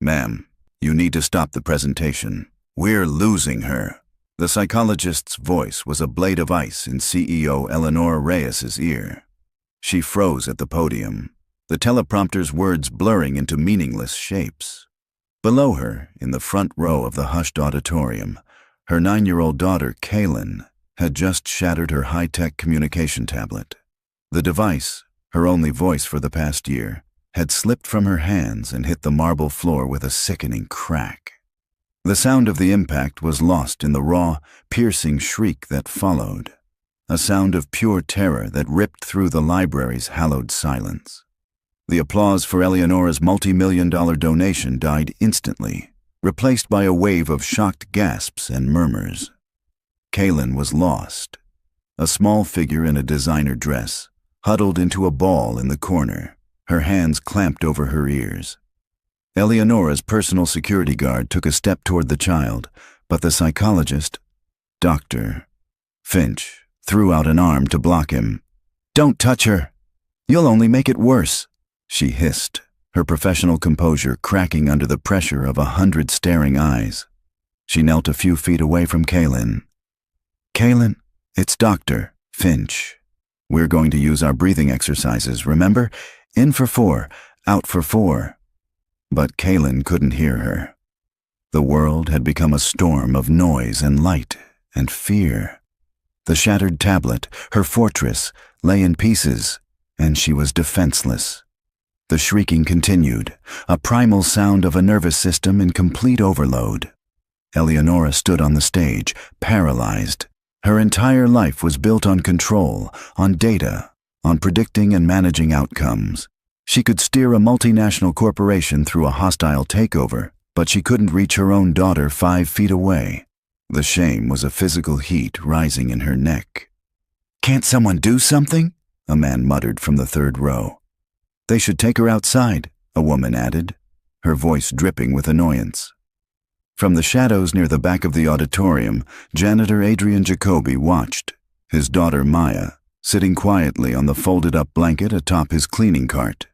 Ma'am, you need to stop the presentation. We're losing her. The psychologist's voice was a blade of ice in CEO Eleanor Reyes's ear. She froze at the podium, the teleprompter's words blurring into meaningless shapes. Below her, in the front row of the hushed auditorium, her 9-year-old daughter, Kaylin, had just shattered her high-tech communication tablet. The device, her only voice for the past year, had slipped from her hands and hit the marble floor with a sickening crack. The sound of the impact was lost in the raw, piercing shriek that followed, a sound of pure terror that ripped through the library's hallowed silence. The applause for Eleonora's multi-million-dollar donation died instantly, replaced by a wave of shocked gasps and murmurs. Kaylin was lost, a small figure in a designer dress, huddled into a ball in the corner, her hands clamped over her ears. Eleonora's personal security guard took a step toward the child, but the psychologist, Dr. Finch, threw out an arm to block him. "Don't touch her! You'll only make it worse," she hissed, her professional composure cracking under the pressure of 100 staring eyes. She knelt a few feet away from Kaylin. "Kaylin, it's Dr. Finch. We're going to use our breathing exercises, remember? In for 4, out for 4. But Kaylin couldn't hear her. The world had become a storm of noise and light and fear. The shattered tablet, her fortress, lay in pieces, and she was defenseless. The shrieking continued, a primal sound of a nervous system in complete overload. Eleonora stood on the stage, paralyzed. Her entire life was built on control, on data, on predicting and managing outcomes. She could steer a multinational corporation through a hostile takeover, but she couldn't reach her own daughter 5 feet away. The shame was a physical heat rising in her neck. "Can't someone do something?" a man muttered from the third row. "They should take her outside," a woman added, her voice dripping with annoyance. From the shadows near the back of the auditorium, Janitor Adrian Jacoby watched, his daughter Maya, sitting quietly on the folded-up blanket atop his cleaning cart.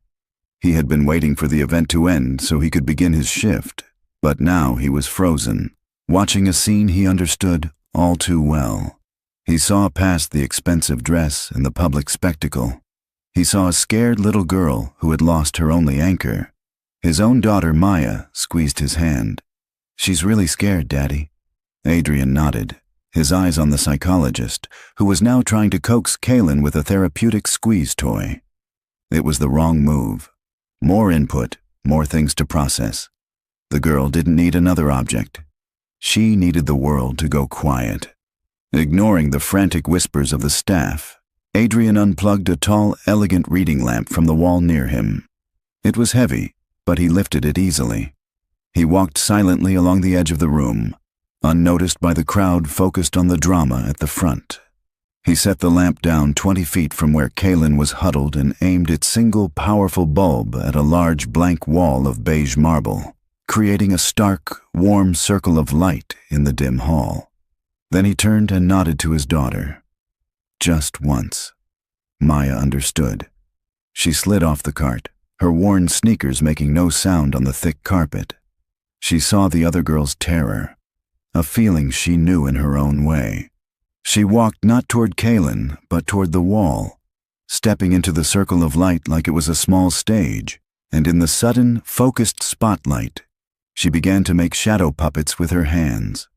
He had been waiting for the event to end so he could begin his shift, but now he was frozen, watching a scene he understood all too well. He saw past the expensive dress and the public spectacle. He saw a scared little girl who had lost her only anchor. His own daughter Maya squeezed his hand. "She's really scared, Daddy." Adrian nodded, his eyes on the psychologist, who was now trying to coax Kaylin with a therapeutic squeeze toy. It was the wrong move. More input, more things to process. The girl didn't need another object. She needed the world to go quiet. Ignoring the frantic whispers of the staff, Adrian unplugged a tall, elegant reading lamp from the wall near him. It was heavy, but he lifted it easily. He walked silently along the edge of the room, unnoticed by the crowd focused on the drama at the front. He set the lamp down 20 feet from where Kaylin was huddled and aimed its single powerful bulb at a large blank wall of beige marble, creating a stark, warm circle of light in the dim hall. Then he turned and nodded to his daughter. Just once. Maya understood. She slid off the cart, her worn sneakers making no sound on the thick carpet. She saw the other girl's terror, a feeling she knew in her own way. She walked not toward Kaylin, but toward the wall, stepping into the circle of light like it was a small stage, and in the sudden, focused spotlight, she began to make shadow puppets with her hands.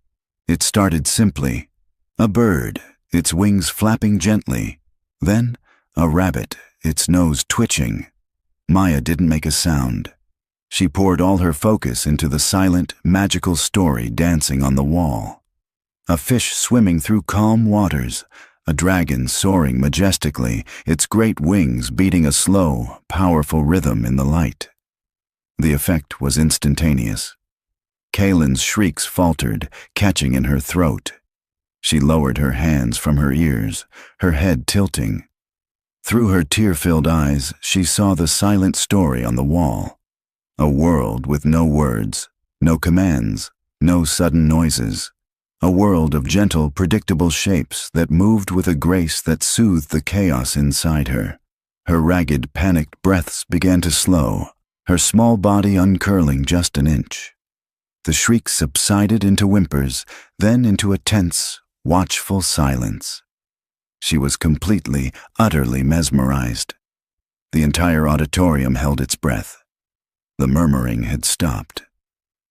It started simply. A bird, its wings flapping gently. Then, a rabbit, its nose twitching. Maya didn't make a sound. She poured all her focus into the silent, magical story dancing on the wall. A fish swimming through calm waters, a dragon soaring majestically, its great wings beating a slow, powerful rhythm in the light. The effect was instantaneous. Kaylin's shrieks faltered, catching in her throat. She lowered her hands from her ears, her head tilting. Through her tear-filled eyes, she saw the silent story on the wall. A world with no words, no commands, no sudden noises. A world of gentle, predictable shapes that moved with a grace that soothed the chaos inside her. Her ragged, panicked breaths began to slow. her small body uncurling just an inch. The shrieks subsided into whimpers, then into a tense, watchful silence. She was completely, utterly mesmerized. The entire auditorium held its breath. The murmuring had stopped.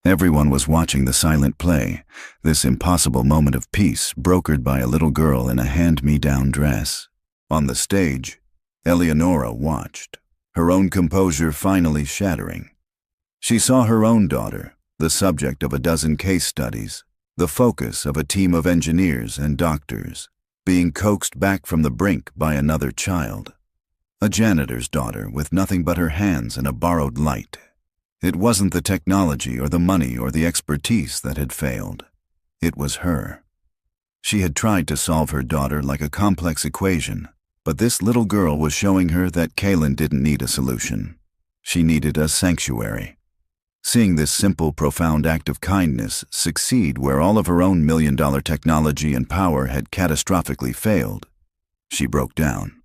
Everyone was watching the silent play, this impossible moment of peace brokered by a little girl in a hand-me-down dress. On the stage, Eleonora watched, her own composure finally shattering. She saw her own daughter, the subject of a dozen case studies, the focus of a team of engineers and doctors, being coaxed back from the brink by another child. A janitor's daughter with nothing but her hands and a borrowed light. It wasn't the technology or the money or the expertise that had failed. It was her. She had tried to solve her daughter like a complex equation, but this little girl was showing her that Kaylin didn't need a solution. She needed a sanctuary. Seeing this simple, profound act of kindness succeed where all of her own million-dollar technology and power had catastrophically failed, she broke down.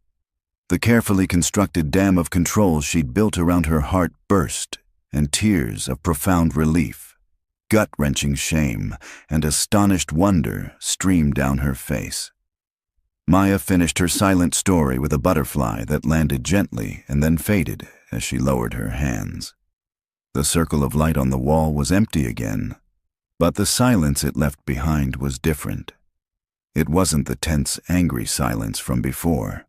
The carefully constructed dam of control she'd built around her heart burst, and tears of profound relief, gut-wrenching shame, and astonished wonder streamed down her face. Maya finished her silent story with a butterfly that landed gently and then faded as she lowered her hands. The circle of light on the wall was empty again, but the silence it left behind was different. It wasn't the tense, angry silence from before.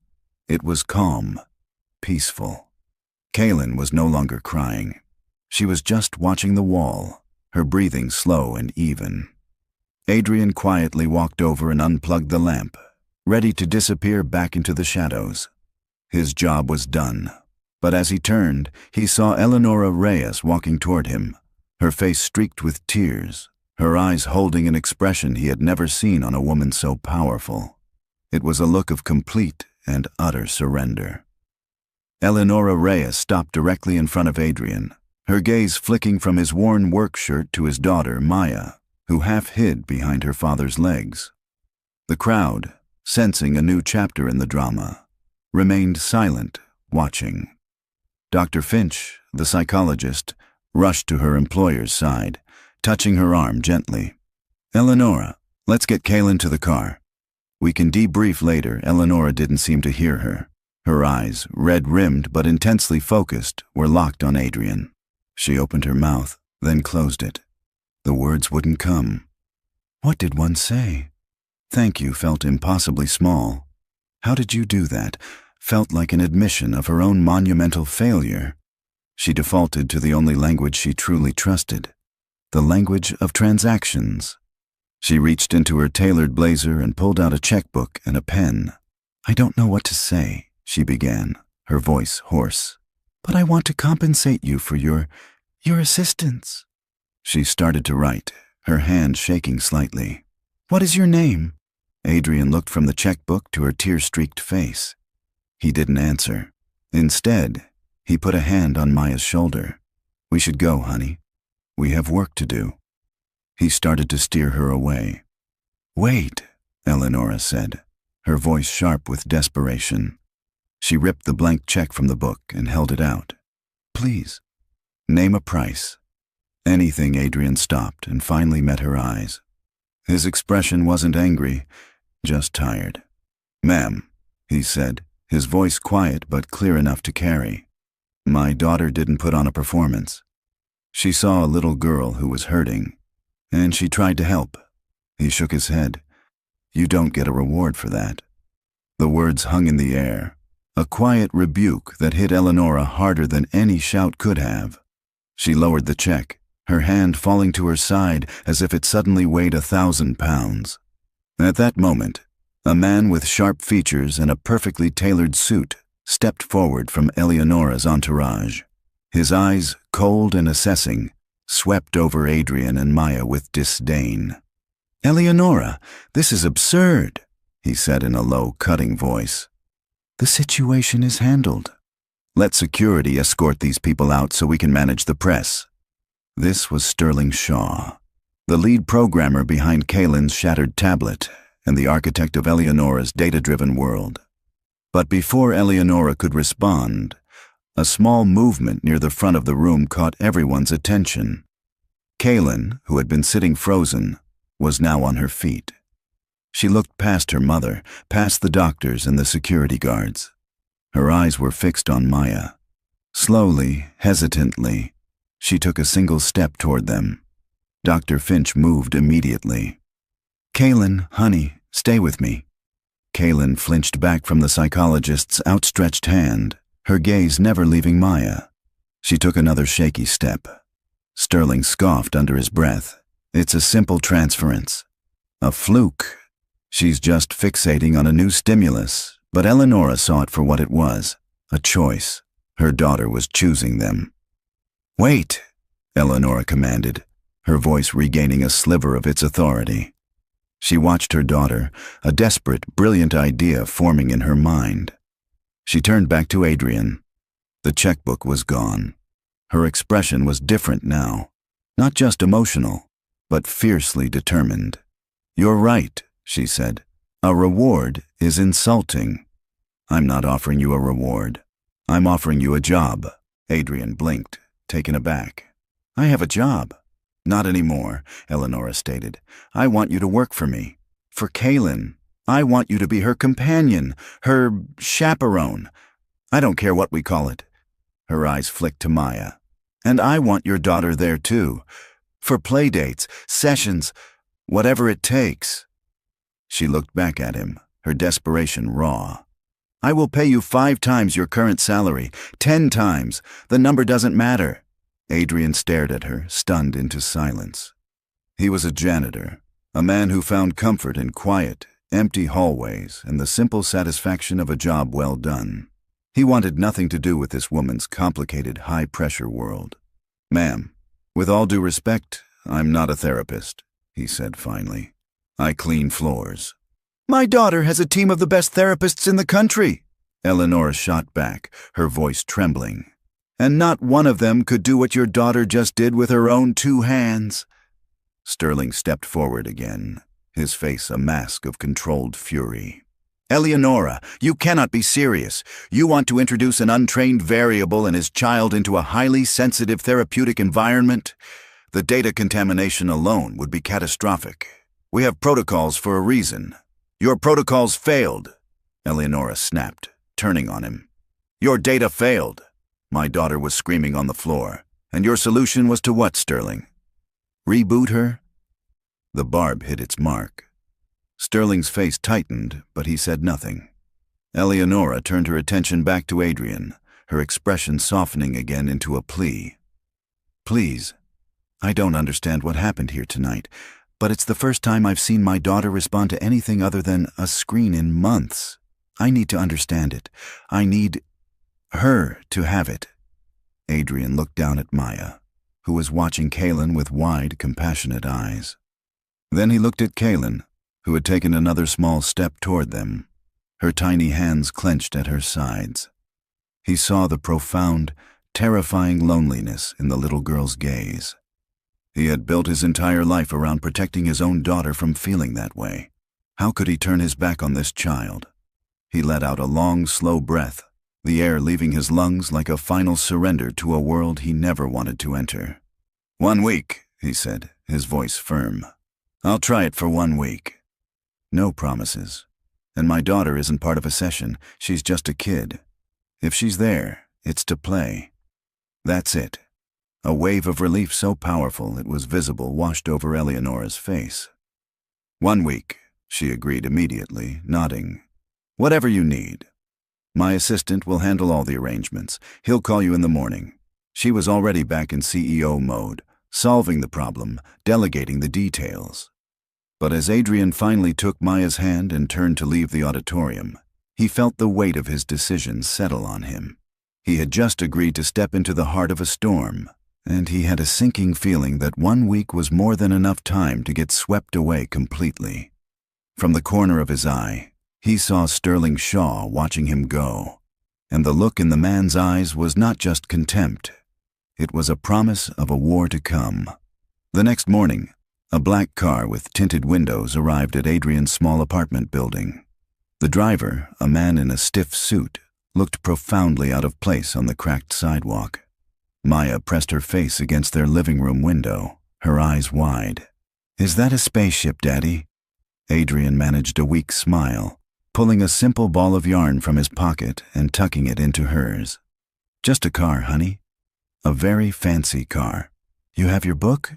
It was calm, peaceful. Kaylin was no longer crying. She was just watching the wall, her breathing slow and even. Adrian quietly walked over and unplugged the lamp, ready to disappear back into the shadows. His job was done, but as he turned, he saw Eleonora Reyes walking toward him, her face streaked with tears, her eyes holding an expression he had never seen on a woman so powerful. It was a look of complete and utter surrender. Eleonora Reyes stopped directly in front of Adrian, her gaze flicking from his worn work shirt to his daughter, Maya, who half hid behind her father's legs. The crowd, sensing a new chapter in the drama, remained silent, watching. Dr. Finch, the psychologist, rushed to her employer's side, touching her arm gently. "Eleonora, let's get Kaylin to the car." "We can debrief later." Eleonora didn't seem to hear her. Her eyes, red-rimmed but intensely focused, were locked on Adrian. She opened her mouth, then closed it. The words wouldn't come. What did one say? "Thank you" felt impossibly small. How did you do that? Felt like an admission of her own monumental failure. She defaulted to the only language she truly trusted, the language of transactions. She reached into her tailored blazer and pulled out a checkbook and a pen. "I don't know what to say," she began, her voice hoarse. "But I want to compensate you for your assistance." She started to write, her hand shaking slightly. "What is your name?" Adrian looked from the checkbook to her tear-streaked face. He didn't answer. Instead, he put a hand on Maya's shoulder. "We should go, honey. We have work to do." He started to steer her away. "Wait," Eleonora said, her voice sharp with desperation. She ripped the blank check from the book and held it out. "Please, name a price." Anything. Adrian stopped and finally met her eyes. His expression wasn't angry, just tired. "Ma'am," he said, his voice quiet but clear enough to carry. "My daughter didn't put on a performance. She saw a little girl who was hurting, and she tried to help." He shook his head. "You don't get a reward for that." The words hung in the air, a quiet rebuke that hit Eleonora harder than any shout could have. She lowered the check, her hand falling to her side as if it suddenly weighed 1,000 pounds. At that moment, a man with sharp features and a perfectly tailored suit stepped forward from Eleonora's entourage. His eyes, cold and assessing, swept over Adrian and Maya with disdain. "Eleonora, this is absurd," he said in a low, cutting voice. "The situation is handled. Let security escort these people out so we can manage the press." This was Sterling Shaw, the lead programmer behind Kaylin's shattered tablet and the architect of Eleonora's data-driven world. But before Eleonora could respond, A small movement near the front of the room caught everyone's attention. Kaylin, who had been sitting frozen, was now on her feet. She looked past her mother, past the doctors and the security guards. Her eyes were fixed on Maya. Slowly, hesitantly, she took a single step toward them. Dr. Finch moved immediately. "Kaylin, honey, stay with me." Kaylin flinched back from the psychologist's outstretched hand, her gaze never leaving Maya. She took another shaky step. Sterling scoffed under his breath. "It's a simple transference. A fluke. She's just fixating on a new stimulus." But Eleonora saw it for what it was, a choice. Her daughter was choosing them. "Wait," Eleonora commanded, her voice regaining a sliver of its authority. She watched her daughter, a desperate, brilliant idea forming in her mind. She turned back to Adrian. The checkbook was gone. Her expression was different now, not just emotional, but fiercely determined. "You're right," she said. "A reward is insulting." "I'm not offering you a reward. I'm offering you a job." Adrian blinked, taken aback. "I have a job." "Not anymore," Eleonora stated. "I want you to work for me. For Kaylin. I want you to be her companion, her chaperone. I don't care what we call it." Her eyes flicked to Maya. "And I want your daughter there too. For play dates, sessions, whatever it takes." She looked back at him, her desperation raw. "I will pay you 5 times your current salary, 10 times. The number doesn't matter." Adrian stared at her, stunned into silence. He was a janitor, a man who found comfort in quiet, empty hallways and the simple satisfaction of a job well done. He wanted nothing to do with this woman's complicated, high-pressure world. "Ma'am, with all due respect, I'm not a therapist," he said finally. "I clean floors." "My daughter has a team of the best therapists in the country," Eleonora shot back, her voice trembling. "And not one of them could do what your daughter just did with her own 2 hands." Sterling stepped forward again, his face a mask of controlled fury. "Eleonora, you cannot be serious. You want to introduce an untrained variable and his child into a highly sensitive therapeutic environment? The data contamination alone would be catastrophic. We have protocols for a reason. Your protocols failed," Eleonora snapped, turning on him. "Your data failed." My daughter was screaming on the floor. "And your solution was to what, Sterling? Reboot her?" The barb hit its mark. Sterling's face tightened, but he said nothing. Eleonora turned her attention back to Adrian, her expression softening again into a plea. "Please, I don't understand what happened here tonight, but it's the first time I've seen my daughter respond to anything other than a screen in months. I need to understand it. I need her to have it." Adrian looked down at Maya, who was watching Kaylin with wide, compassionate eyes. Then he looked at Kaylin, who had taken another small step toward them, her tiny hands clenched at her sides. He saw the profound, terrifying loneliness in the little girl's gaze. He had built his entire life around protecting his own daughter from feeling that way. How could he turn his back on this child? He let out a long, slow breath, the air leaving his lungs like a final surrender to a world he never wanted to enter. "1 week," he said, his voice firm. "I'll try it for 1 week. No promises. And my daughter isn't part of a session. She's just a kid. If she's there, it's to play. That's it." A wave of relief so powerful it was visible washed over Eleonora's face. 1 week, she agreed immediately, nodding. "Whatever you need. My assistant will handle all the arrangements. He'll call you in the morning." She was already back in CEO mode, solving the problem, delegating the details. But as Adrian finally took Maya's hand and turned to leave the auditorium, he felt the weight of his decision settle on him. He had just agreed to step into the heart of a storm, and he had a sinking feeling that 1 week was more than enough time to get swept away completely. From the corner of his eye, he saw Sterling Shaw watching him go, and the look in the man's eyes was not just contempt. It was a promise of a war to come. The next morning, a black car with tinted windows arrived at Adrian's small apartment building. The driver, a man in a stiff suit, looked profoundly out of place on the cracked sidewalk. Maya pressed her face against their living room window, her eyes wide. "Is that a spaceship, Daddy?" Adrian managed a weak smile, pulling a simple ball of yarn from his pocket and tucking it into hers. "Just a car, honey. A very fancy car. You have your book?"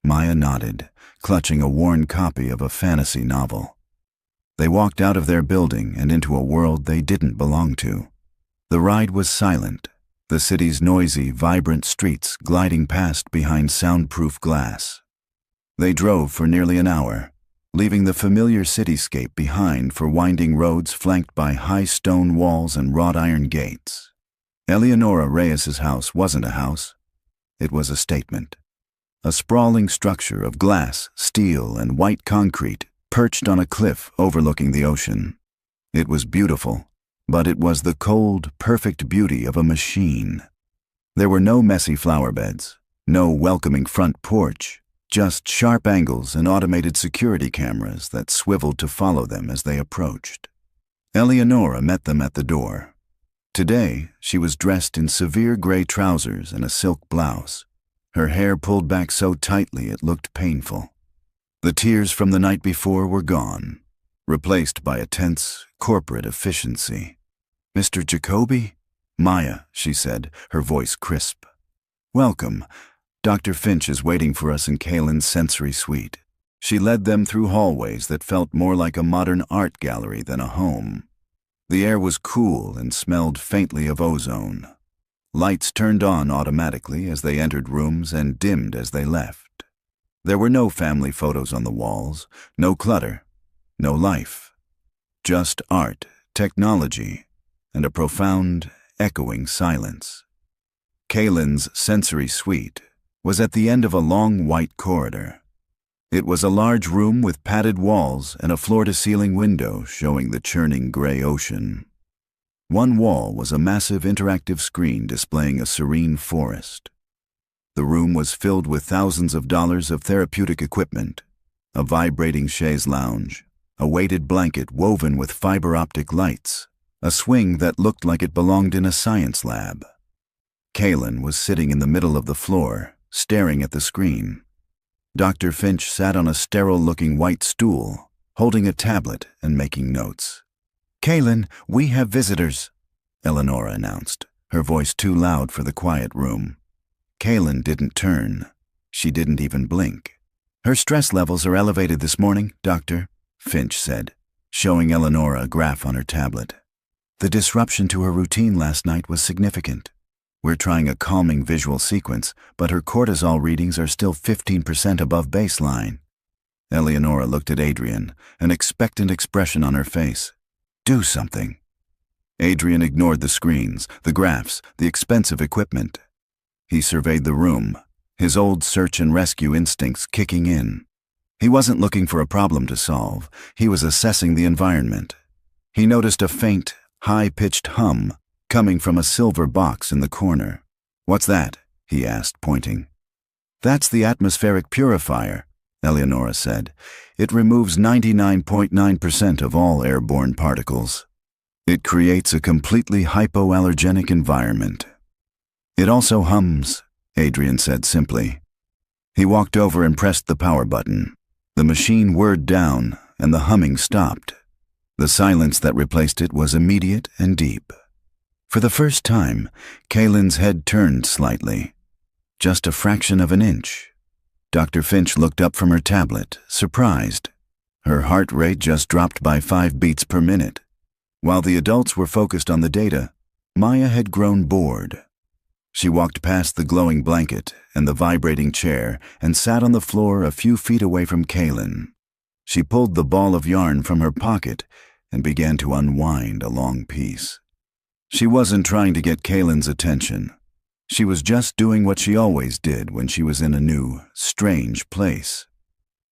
Maya nodded, clutching a worn copy of a fantasy novel. They walked out of their building and into a world they didn't belong to. The ride was silent, the city's noisy, vibrant streets gliding past behind soundproof glass. They drove for nearly an hour, leaving the familiar cityscape behind for winding roads flanked by high stone walls and wrought iron gates. Eleonora Reyes's house wasn't a house. It was a statement. A sprawling structure of glass, steel, and white concrete perched on a cliff overlooking the ocean. It was beautiful, but it was the cold, perfect beauty of a machine. There were no messy flower beds, no welcoming front porch, just sharp angles and automated security cameras that swiveled to follow them as they approached. Eleonora met them at the door. Today, she was dressed in severe gray trousers and a silk blouse, her hair pulled back so tightly it looked painful. The tears from the night before were gone, replaced by a tense, corporate efficiency. "Mr. Jacoby?" "Maya," she said, her voice crisp. "Welcome. Dr. Finch is waiting for us in Kaylin's sensory suite." She led them through hallways that felt more like a modern art gallery than a home. The air was cool and smelled faintly of ozone. Lights turned on automatically as they entered rooms and dimmed as they left. There were no family photos on the walls, no clutter, no life. Just art, technology, and a profound, echoing silence. Kaylin's sensory suite was at the end of a long white corridor. It was a large room with padded walls and a floor-to-ceiling window showing the churning gray ocean. One wall was a massive interactive screen displaying a serene forest. The room was filled with thousands of dollars of therapeutic equipment, a vibrating chaise lounge, a weighted blanket woven with fiber-optic lights, a swing that looked like it belonged in a science lab. Kaylin was sitting in the middle of the floor, staring at the screen. Dr. Finch sat on a sterile-looking white stool, holding a tablet and making notes. "Kaylin, we have visitors," Eleonora announced, her voice too loud for the quiet room. Kaylin didn't turn. She didn't even blink. "Her stress levels are elevated this morning, Doctor," Finch said, showing Eleonora a graph on her tablet. "The disruption to her routine last night was significant. We're trying a calming visual sequence, but her cortisol readings are still 15% above baseline." Eleonora looked at Adrian, an expectant expression on her face. "Do something." Adrian ignored the screens, the graphs, the expensive equipment. He surveyed the room, his old search and rescue instincts kicking in. He wasn't looking for a problem to solve. He was assessing the environment. He noticed a faint, high-pitched hum coming from a silver box in the corner. "What's that?" he asked, pointing. "That's the atmospheric purifier," Eleonora said. "It removes 99.9% of all airborne particles. It creates a completely hypoallergenic environment." "It also hums," Adrian said simply. He walked over and pressed the power button. The machine whirred down, and the humming stopped. The silence that replaced it was immediate and deep. For the first time, Kaylin's head turned slightly, just a fraction of an inch. Dr. Finch looked up from her tablet, surprised. Her heart rate just dropped by 5 beats per minute. While the adults were focused on the data, Maya had grown bored. She walked past the glowing blanket and the vibrating chair and sat on the floor a few feet away from Kaylin. She pulled the ball of yarn from her pocket and began to unwind a long piece. She wasn't trying to get Kaylin's attention. She was just doing what she always did when she was in a new, strange place.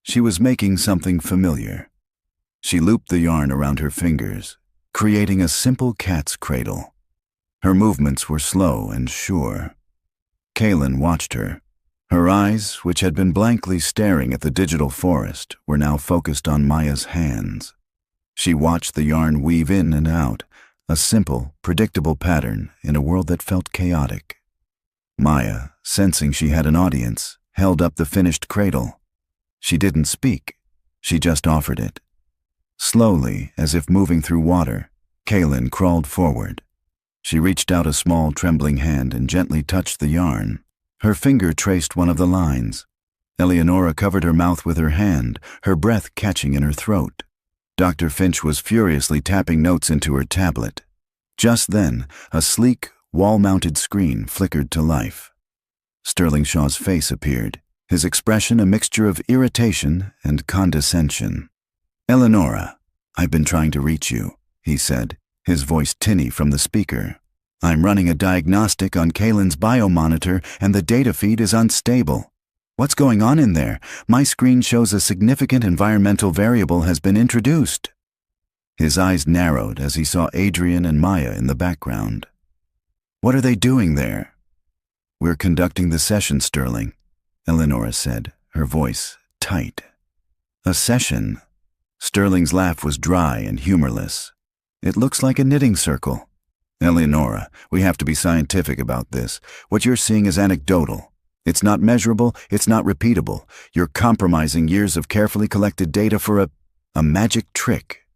She was making something familiar. She looped the yarn around her fingers, creating a simple cat's cradle. Her movements were slow and sure. Kaylin watched her. Her eyes, which had been blankly staring at the digital forest, were now focused on Maya's hands. She watched the yarn weave in and out, a simple, predictable pattern in a world that felt chaotic. Maya, sensing she had an audience, held up the finished cradle. She didn't speak. She just offered it. Slowly, as if moving through water, Kaylin crawled forward. She reached out a small, trembling hand and gently touched the yarn. Her finger traced one of the lines. Eleonora covered her mouth with her hand, her breath catching in her throat. Dr. Finch was furiously tapping notes into her tablet. Just then, a sleek, wall-mounted screen flickered to life. Sterling Shaw's face appeared, his expression a mixture of irritation and condescension. "Eleonora, I've been trying to reach you," he said, his voice tinny from the speaker. "I'm running a diagnostic on Kaylin's biomonitor and the data feed is unstable. What's going on in there? My screen shows a significant environmental variable has been introduced." His eyes narrowed as he saw Adrian and Maya in the background. "What are they doing there?" "We're conducting the session, Sterling," Eleonora said, her voice tight. "A session?" Sterling's laugh was dry and humorless. "It looks like a knitting circle." "Eleonora, we have to be scientific about this. What you're seeing is anecdotal. It's not measurable, it's not repeatable. You're compromising years of carefully collected data for a magic trick."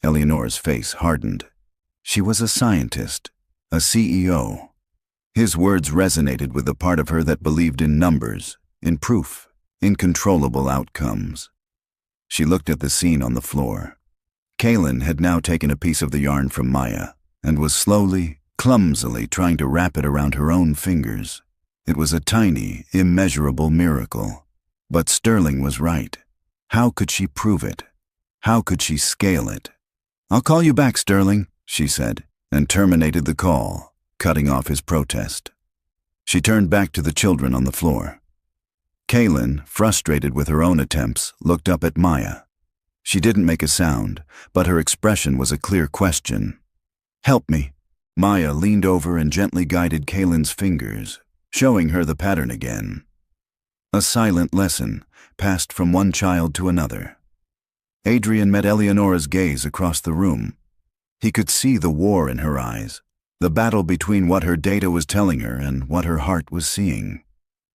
Eleonora's face hardened. She was a scientist, a CEO. His words resonated with the part of her that believed in numbers, in proof, in controllable outcomes. She looked at the scene on the floor. Kaylin had now taken a piece of the yarn from Maya and was slowly, clumsily trying to wrap it around her own fingers. It was a tiny, immeasurable miracle. But Sterling was right. How could she prove it? How could she scale it? "I'll call you back, Sterling," she said, and terminated the call, cutting off his protest. She turned back to the children on the floor. Kaylin, frustrated with her own attempts, looked up at Maya. She didn't make a sound, but her expression was a clear question. "Help me." Maya leaned over and gently guided Kaylin's fingers, showing her the pattern again. A silent lesson passed from one child to another. Adrian met Eleonora's gaze across the room. He could see the war in her eyes, the battle between what her data was telling her and what her heart was seeing.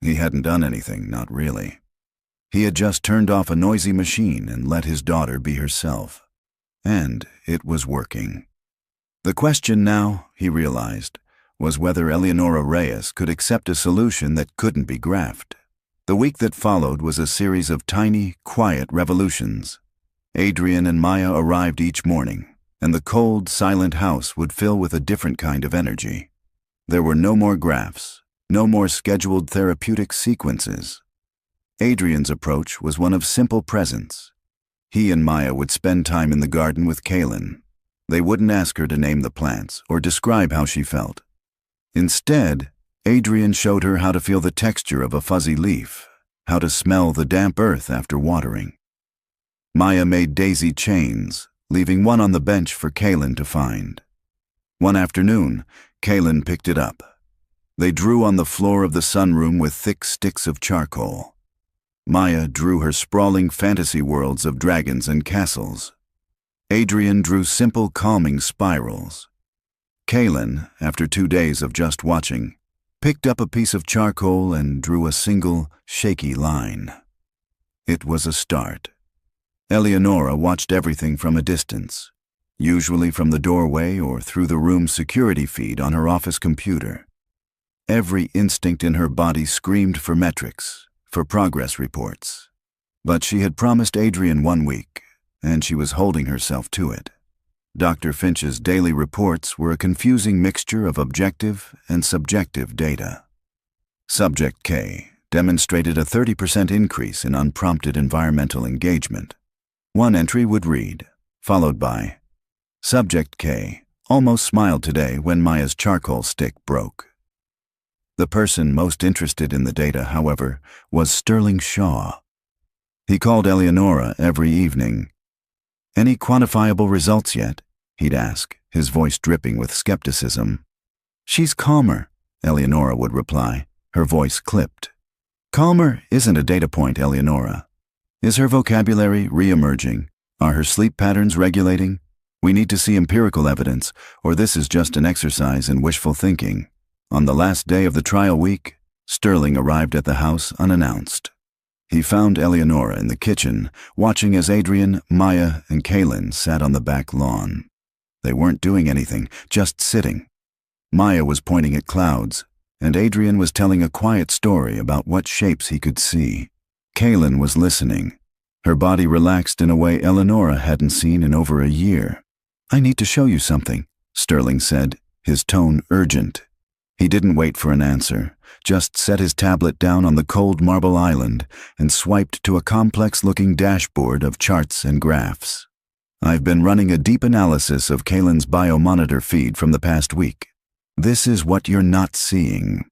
He hadn't done anything, not really. He had just turned off a noisy machine and let his daughter be herself. And it was working. The question now, he realized, was whether Eleonora Reyes could accept a solution that couldn't be graphed. The week that followed was a series of tiny, quiet revolutions. Adrian and Maya arrived each morning, and the cold, silent house would fill with a different kind of energy. There were no more graphs, no more scheduled therapeutic sequences. Adrian's approach was one of simple presence. He and Maya would spend time in the garden with Kaylin. They wouldn't ask her to name the plants or describe how she felt. Instead, Adrian showed her how to feel the texture of a fuzzy leaf, how to smell the damp earth after watering. Maya made daisy chains, leaving one on the bench for Kaylin to find. One afternoon, Kaylin picked it up. They drew on the floor of the sunroom with thick sticks of charcoal. Maya drew her sprawling fantasy worlds of dragons and castles. Adrian drew simple, calming spirals. Kaylin, after 2 days of just watching, picked up a piece of charcoal and drew a single, shaky line. It was a start. Eleonora watched everything from a distance, usually from the doorway or through the room's security feed on her office computer. Every instinct in her body screamed for metrics, for progress reports. But she had promised Adrian 1 week, and she was holding herself to it. Dr. Finch's daily reports were a confusing mixture of objective and subjective data. Subject K demonstrated a 30% increase in unprompted environmental engagement. One entry would read, followed by, Subject K almost smiled today when Maya's charcoal stick broke. The person most interested in the data, however, was Sterling Shaw. He called Eleonora every evening. "Any quantifiable results yet?" he'd ask, his voice dripping with skepticism. "She's calmer," Eleonora would reply, her voice clipped. "Calmer isn't a data point, Eleonora. Is her vocabulary re-emerging? Are her sleep patterns regulating? We need to see empirical evidence, or this is just an exercise in wishful thinking. On the last day of the trial week, Sterling arrived at the house unannounced. He found Eleonora in the kitchen, watching as Adrian, Maya, and Kaylin sat on the back lawn. They weren't doing anything, just sitting. Maya was pointing at clouds, and Adrian was telling a quiet story about what shapes he could see. Kaylin was listening. Her body relaxed in a way Eleonora hadn't seen in over a year. "I need to show you something," Sterling said, his tone urgent. He didn't wait for an answer, just set his tablet down on the cold marble island and swiped to a complex-looking dashboard of charts and graphs. "I've been running a deep analysis of Kaylin's biomonitor feed from the past week. This is what you're not seeing."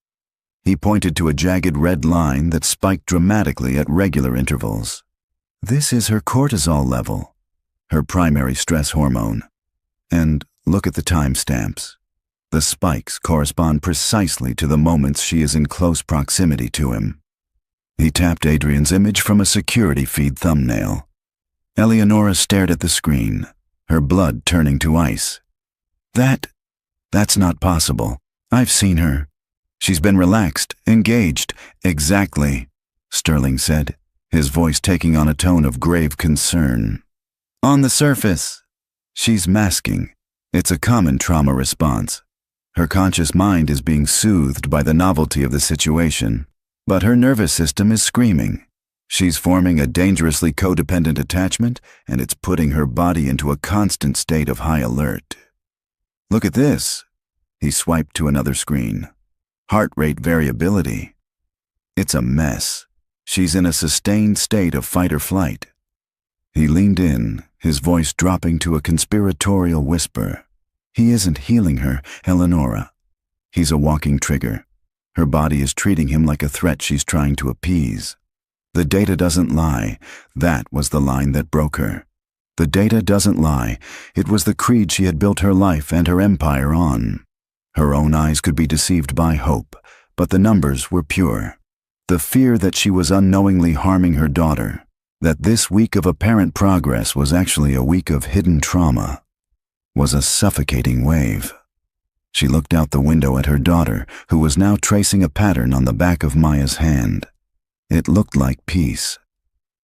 He pointed to a jagged red line that spiked dramatically at regular intervals. "This is her cortisol level, her primary stress hormone. And look at the timestamps. The spikes correspond precisely to the moments she is in close proximity to him." He tapped Adrian's image from a security feed thumbnail. Eleonora stared at the screen, her blood turning to ice. That's not possible. I've seen her. She's been relaxed, engaged." "Exactly," Sterling said, his voice taking on a tone of grave concern. "On the surface, she's masking. It's a common trauma response. Her conscious mind is being soothed by the novelty of the situation, but her nervous system is screaming. She's forming a dangerously codependent attachment, and it's putting her body into a constant state of high alert. Look at this." He swiped to another screen. "Heart rate variability. It's a mess. She's in a sustained state of fight or flight." He leaned in, his voice dropping to a conspiratorial whisper. "He isn't healing her, Eleonora. He's a walking trigger. Her body is treating him like a threat she's trying to appease. The data doesn't lie. That was the line that broke her. The data doesn't lie. It was the creed she had built her life and her empire on. Her own eyes could be deceived by hope, but the numbers were pure. The fear that she was unknowingly harming her daughter, that this week of apparent progress was actually a week of hidden trauma, was a suffocating wave." She looked out the window at her daughter, who was now tracing a pattern on the back of Maya's hand. It looked like peace.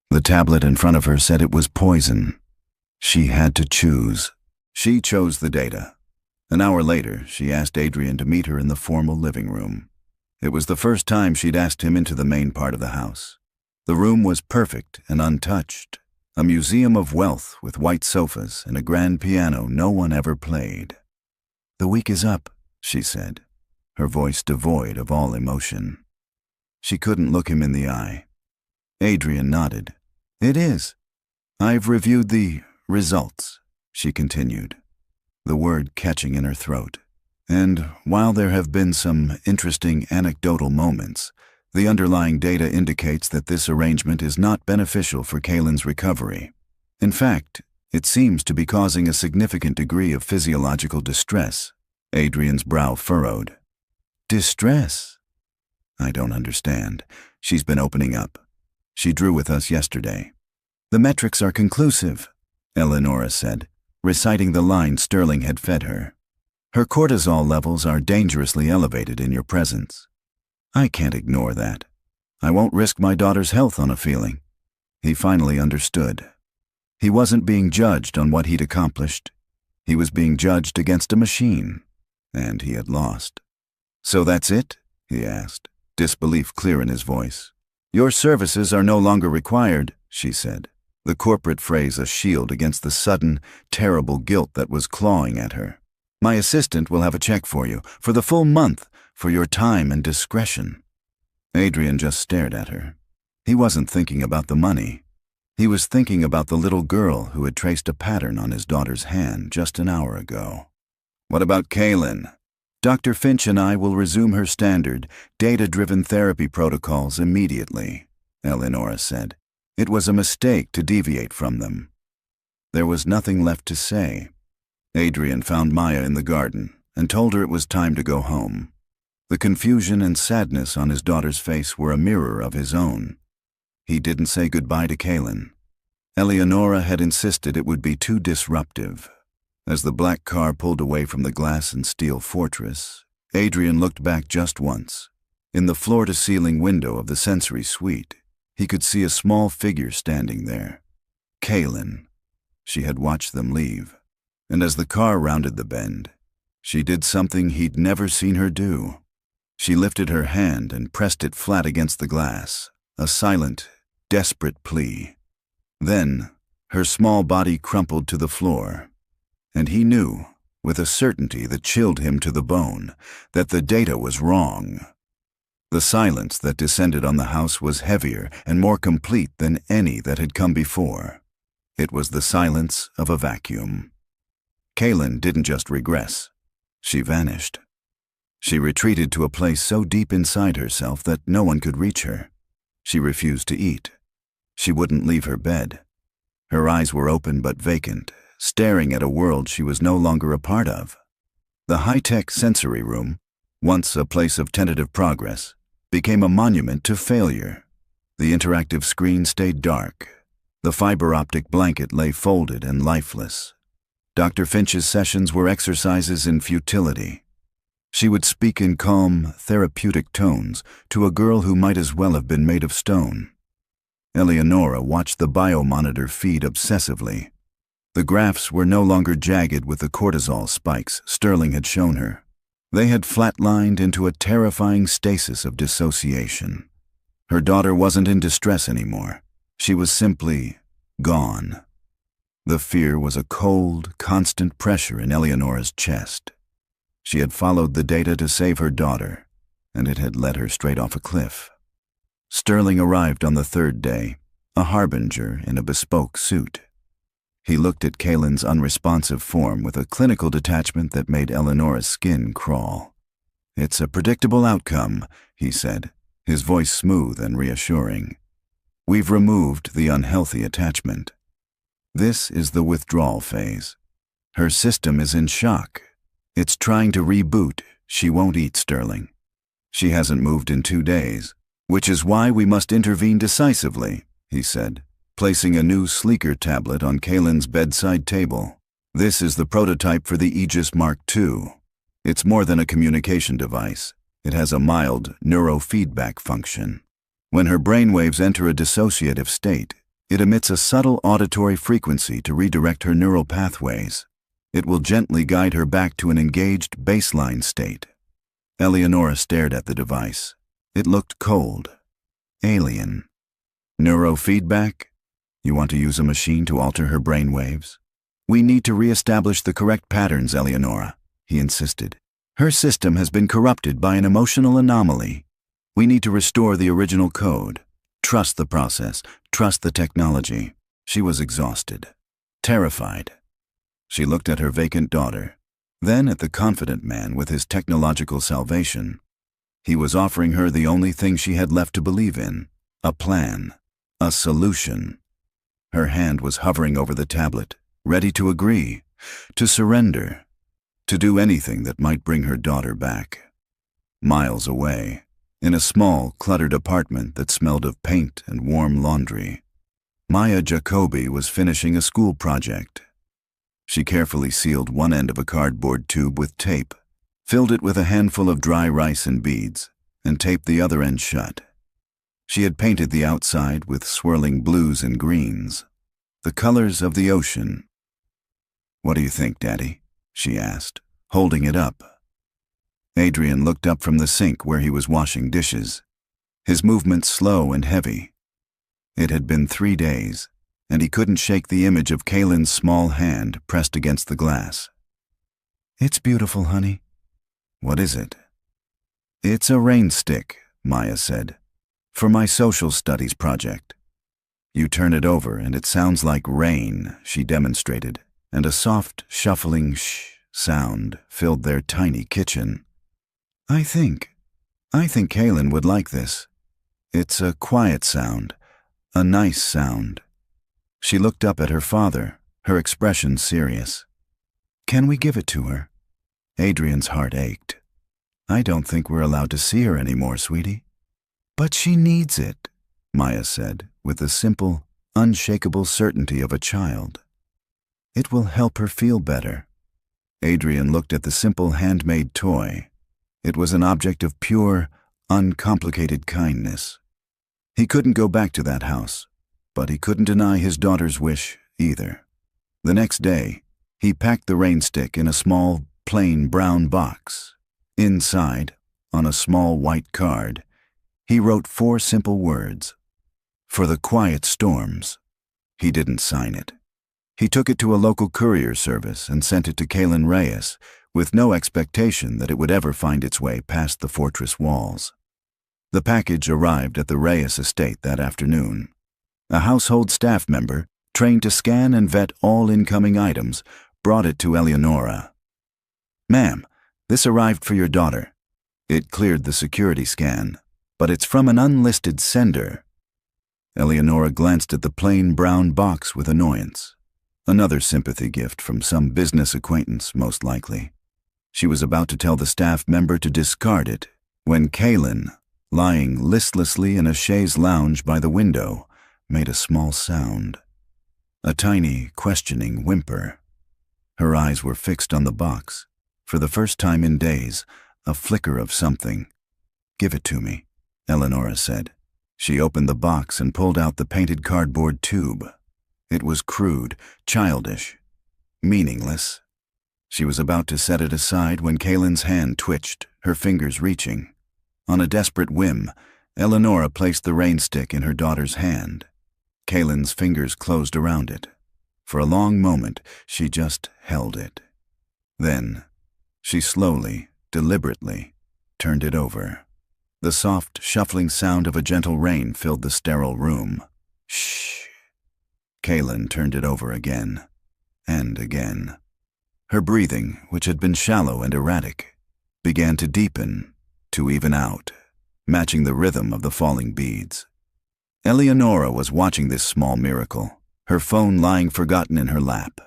The tablet in front of her said it was poison. She had to choose. She chose the data. An hour later, she asked Adrian to meet her in the formal living room. It was the first time she'd asked him into the main part of the house. The room was perfect and untouched. A museum of wealth with white sofas and a grand piano no one ever played. "The week is up," she said, her voice devoid of all emotion. She couldn't look him in the eye. Adrian nodded. "It is. I've reviewed the results," she continued, the word catching in her throat. "And while there have been some interesting anecdotal moments, the underlying data indicates that this arrangement is not beneficial for Kaylin's recovery. In fact, it seems to be causing a significant degree of physiological distress." Adrian's brow furrowed. "Distress? I don't understand. She's been opening up. She drew with us yesterday." "The metrics are conclusive," Eleonora said, reciting the line Sterling had fed her. "Her cortisol levels are dangerously elevated in your presence. I can't ignore that. I won't risk my daughter's health on a feeling." He finally understood. He wasn't being judged on what he'd accomplished. He was being judged against a machine, and he had lost. "So that's it?" he asked, disbelief clear in his voice. "Your services are no longer required," she said, the corporate phrase a shield against the sudden, terrible guilt that was clawing at her. "My assistant will have a check for you, for the full month, for your time and discretion." Adrian just stared at her. He wasn't thinking about the money. He was thinking about the little girl who had traced a pattern on his daughter's hand just an hour ago. "What about Kaylin?" "Dr. Finch and I will resume her standard, data-driven therapy protocols immediately," Eleonora said. "It was a mistake to deviate from them." There was nothing left to say. Adrian found Maya in the garden and told her it was time to go home. The confusion and sadness on his daughter's face were a mirror of his own. He didn't say goodbye to Kaylin. Eleonora had insisted it would be too disruptive. As the black car pulled away from the glass and steel fortress, Adrian looked back just once. In the floor-to-ceiling window of the sensory suite, he could see a small figure standing there. Kaylin. She had watched them leave. And as the car rounded the bend, she did something he'd never seen her do. She lifted her hand and pressed it flat against the glass, a silent, desperate plea. Then, her small body crumpled to the floor, and he knew, with a certainty that chilled him to the bone, that the data was wrong. The silence that descended on the house was heavier and more complete than any that had come before. It was the silence of a vacuum. Kaylin didn't just regress. She vanished. She retreated to a place so deep inside herself that no one could reach her. She refused to eat. She wouldn't leave her bed. Her eyes were open but vacant, staring at a world she was no longer a part of. The high-tech sensory room, once a place of tentative progress, became a monument to failure. The interactive screen stayed dark. The fiber-optic blanket lay folded and lifeless. Dr. Finch's sessions were exercises in futility. She would speak in calm, therapeutic tones to a girl who might as well have been made of stone. Eleonora watched the biomonitor feed obsessively. The graphs were no longer jagged with the cortisol spikes Sterling had shown her. They had flatlined into a terrifying stasis of dissociation. Her daughter wasn't in distress anymore. She was simply gone. The fear was a cold, constant pressure in Eleonora's chest. She had followed the data to save her daughter, and it had led her straight off a cliff. Sterling arrived on the third day, a harbinger in a bespoke suit. He looked at Kaylin's unresponsive form with a clinical detachment that made Eleonora's skin crawl. "It's a predictable outcome," he said, his voice smooth and reassuring. "We've removed the unhealthy attachment. This is the withdrawal phase. Her system is in shock. It's trying to reboot. She won't eat, Sterling. She hasn't moved in 2 days, which is why we must intervene decisively," he said, placing a new, sleeker tablet on Kaylin's bedside table. "This is the prototype for the Aegis Mark II. It's more than a communication device. It has a mild neurofeedback function. When her brainwaves enter a dissociative state, it emits a subtle auditory frequency to redirect her neural pathways. It will gently guide her back to an engaged baseline state." Eleonora stared at the device. It looked cold, alien. "Neurofeedback? You want to use a machine to alter her brainwaves?" "We need to reestablish the correct patterns, Eleonora," he insisted. "Her system has been corrupted by an emotional anomaly. We need to restore the original code. Trust the process. Trust the technology." She was exhausted, terrified. She looked at her vacant daughter, then at the confident man with his technological salvation. He was offering her the only thing she had left to believe in, a plan, a solution. Her hand was hovering over the tablet, ready to agree, to surrender, to do anything that might bring her daughter back. Miles away, in a small, cluttered apartment that smelled of paint and warm laundry, Maya Jacoby was finishing a school project. She carefully sealed one end of a cardboard tube with tape, filled it with a handful of dry rice and beads, and taped the other end shut. She had painted the outside with swirling blues and greens, the colors of the ocean. "What do you think, Daddy?" she asked, holding it up. Adrian looked up from the sink where he was washing dishes, his movements slow and heavy. It had been 3 days, and he couldn't shake the image of Kaylin's small hand pressed against the glass. "It's beautiful, honey." "What is it?" "It's a rain stick," Maya said, "for my social studies project. You turn it over and it sounds like rain," she demonstrated, and a soft, shuffling shh sound filled their tiny kitchen. I think Kaylin would like this. It's a quiet sound, a nice sound." She looked up at her father, her expression serious. "Can we give it to her?" Adrian's heart ached. "I don't think we're allowed to see her anymore, sweetie." "But she needs it," Maya said, with the simple, unshakable certainty of a child. "It will help her feel better." Adrian looked at the simple handmade toy. It was an object of pure, uncomplicated kindness. He couldn't go back to that house, but he couldn't deny his daughter's wish either. The next day, he packed the rain stick in a small, plain brown box. Inside, on a small white card, he wrote 4 simple words. "For the quiet storms." He didn't sign it. He took it to a local courier service and sent it to Kaylin Reyes, with no expectation that it would ever find its way past the fortress walls. The package arrived at the Reyes estate that afternoon. A household staff member, trained to scan and vet all incoming items, brought it to Eleonora. "Ma'am, this arrived for your daughter. It cleared the security scan, but it's from an unlisted sender." Eleonora glanced at the plain brown box with annoyance. Another sympathy gift from some business acquaintance, most likely. She was about to tell the staff member to discard it when Kaylin, lying listlessly in a chaise lounge by the window, made a small sound. A tiny, questioning whimper. Her eyes were fixed on the box. For the first time in days, a flicker of something. "Give it to me," Eleonora said. She opened the box and pulled out the painted cardboard tube. It was crude, childish, meaningless. She was about to set it aside when Kaylin's hand twitched, her fingers reaching. On a desperate whim, Eleonora placed the rain stick in her daughter's hand. Kaylin's fingers closed around it. For a long moment, she just held it. Then, she slowly, deliberately, turned it over. The soft, shuffling sound of a gentle rain filled the sterile room. "Shh." Kaylin turned it over again, and again. Her breathing, which had been shallow and erratic, began to deepen, to even out, matching the rhythm of the falling beads. Eleonora was watching this small miracle, her phone lying forgotten in her lap.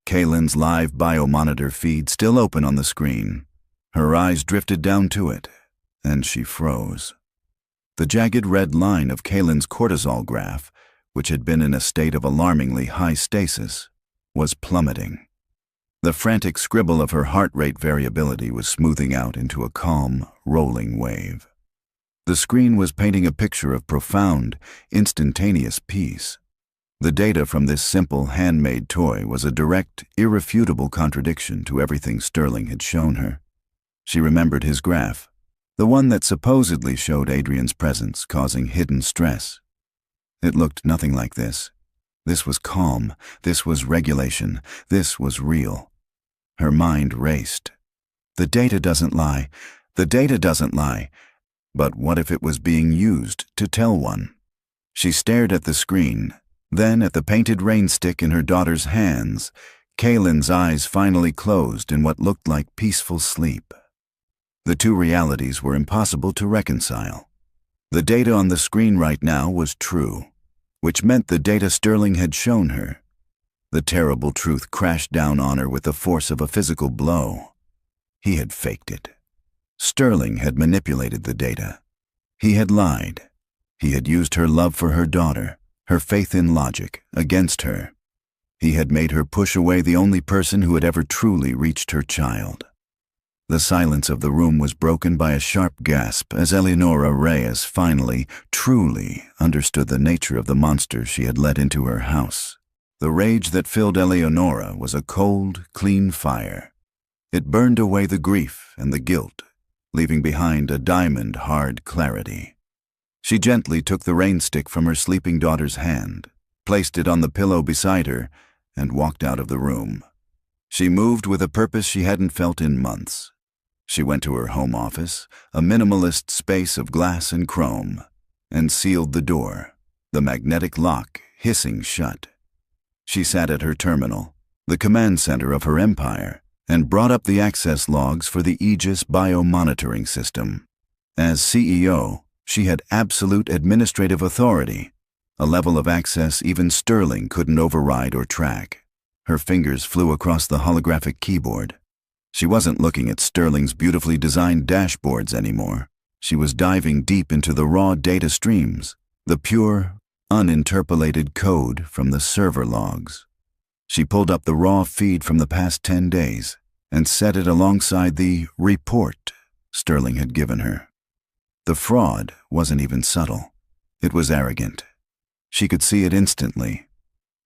Kaylin's live biomonitor feed still open on the screen. Her eyes drifted down to it, and she froze. The jagged red line of Kaylin's cortisol graph, which had been in a state of alarmingly high stasis, was plummeting. The frantic scribble of her heart rate variability was smoothing out into a calm, rolling wave. The screen was painting a picture of profound, instantaneous peace. The data from this simple, handmade toy was a direct, irrefutable contradiction to everything Sterling had shown her. She remembered his graph, the one that supposedly showed Adrian's presence causing hidden stress. It looked nothing like this. This was calm, this was regulation, this was real. Her mind raced. The data doesn't lie. The data doesn't lie. But what if it was being used to tell one? She stared at the screen, then at the painted rain stick in her daughter's hands. Kaylin's eyes finally closed in what looked like peaceful sleep. The two realities were impossible to reconcile. The data on the screen right now was true, which meant the data Sterling had shown her. The terrible truth crashed down on her with the force of a physical blow. He had faked it. Sterling had manipulated the data. He had lied. He had used her love for her daughter, her faith in logic, against her. He had made her push away the only person who had ever truly reached her child. The silence of the room was broken by a sharp gasp as Eleonora Reyes finally, truly understood the nature of the monster she had let into her house. The rage that filled Eleonora was a cold, clean fire. It burned away the grief and the guilt, leaving behind a diamond-hard clarity. She gently took the rain stick from her sleeping daughter's hand, placed it on the pillow beside her, and walked out of the room. She moved with a purpose she hadn't felt in months. She went to her home office, a minimalist space of glass and chrome, and sealed the door, the magnetic lock hissing shut. She sat at her terminal, the command center of her empire, and brought up the access logs for the Aegis biomonitoring system. As CEO, she had absolute administrative authority, a level of access even Sterling couldn't override or track. Her fingers flew across the holographic keyboard. She wasn't looking at Sterling's beautifully designed dashboards anymore. She was diving deep into the raw data streams, the pure, uninterpolated code from the server logs. She pulled up the raw feed from the past 10 days, and set it alongside the report Sterling had given her. The fraud wasn't even subtle. It was arrogant. She could see it instantly.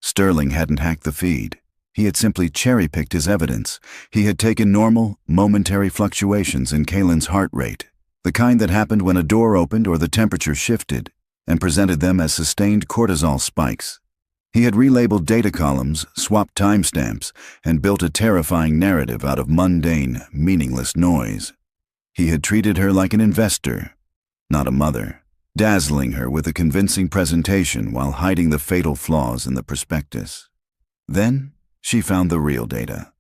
Sterling hadn't hacked the feed. He had simply cherry-picked his evidence. He had taken normal, momentary fluctuations in Kaylin's heart rate, the kind that happened when a door opened or the temperature shifted, and presented them as sustained cortisol spikes. He had relabeled data columns, swapped timestamps, and built a terrifying narrative out of mundane, meaningless noise. He had treated her like an investor, not a mother, dazzling her with a convincing presentation while hiding the fatal flaws in the prospectus. Then she found the real data.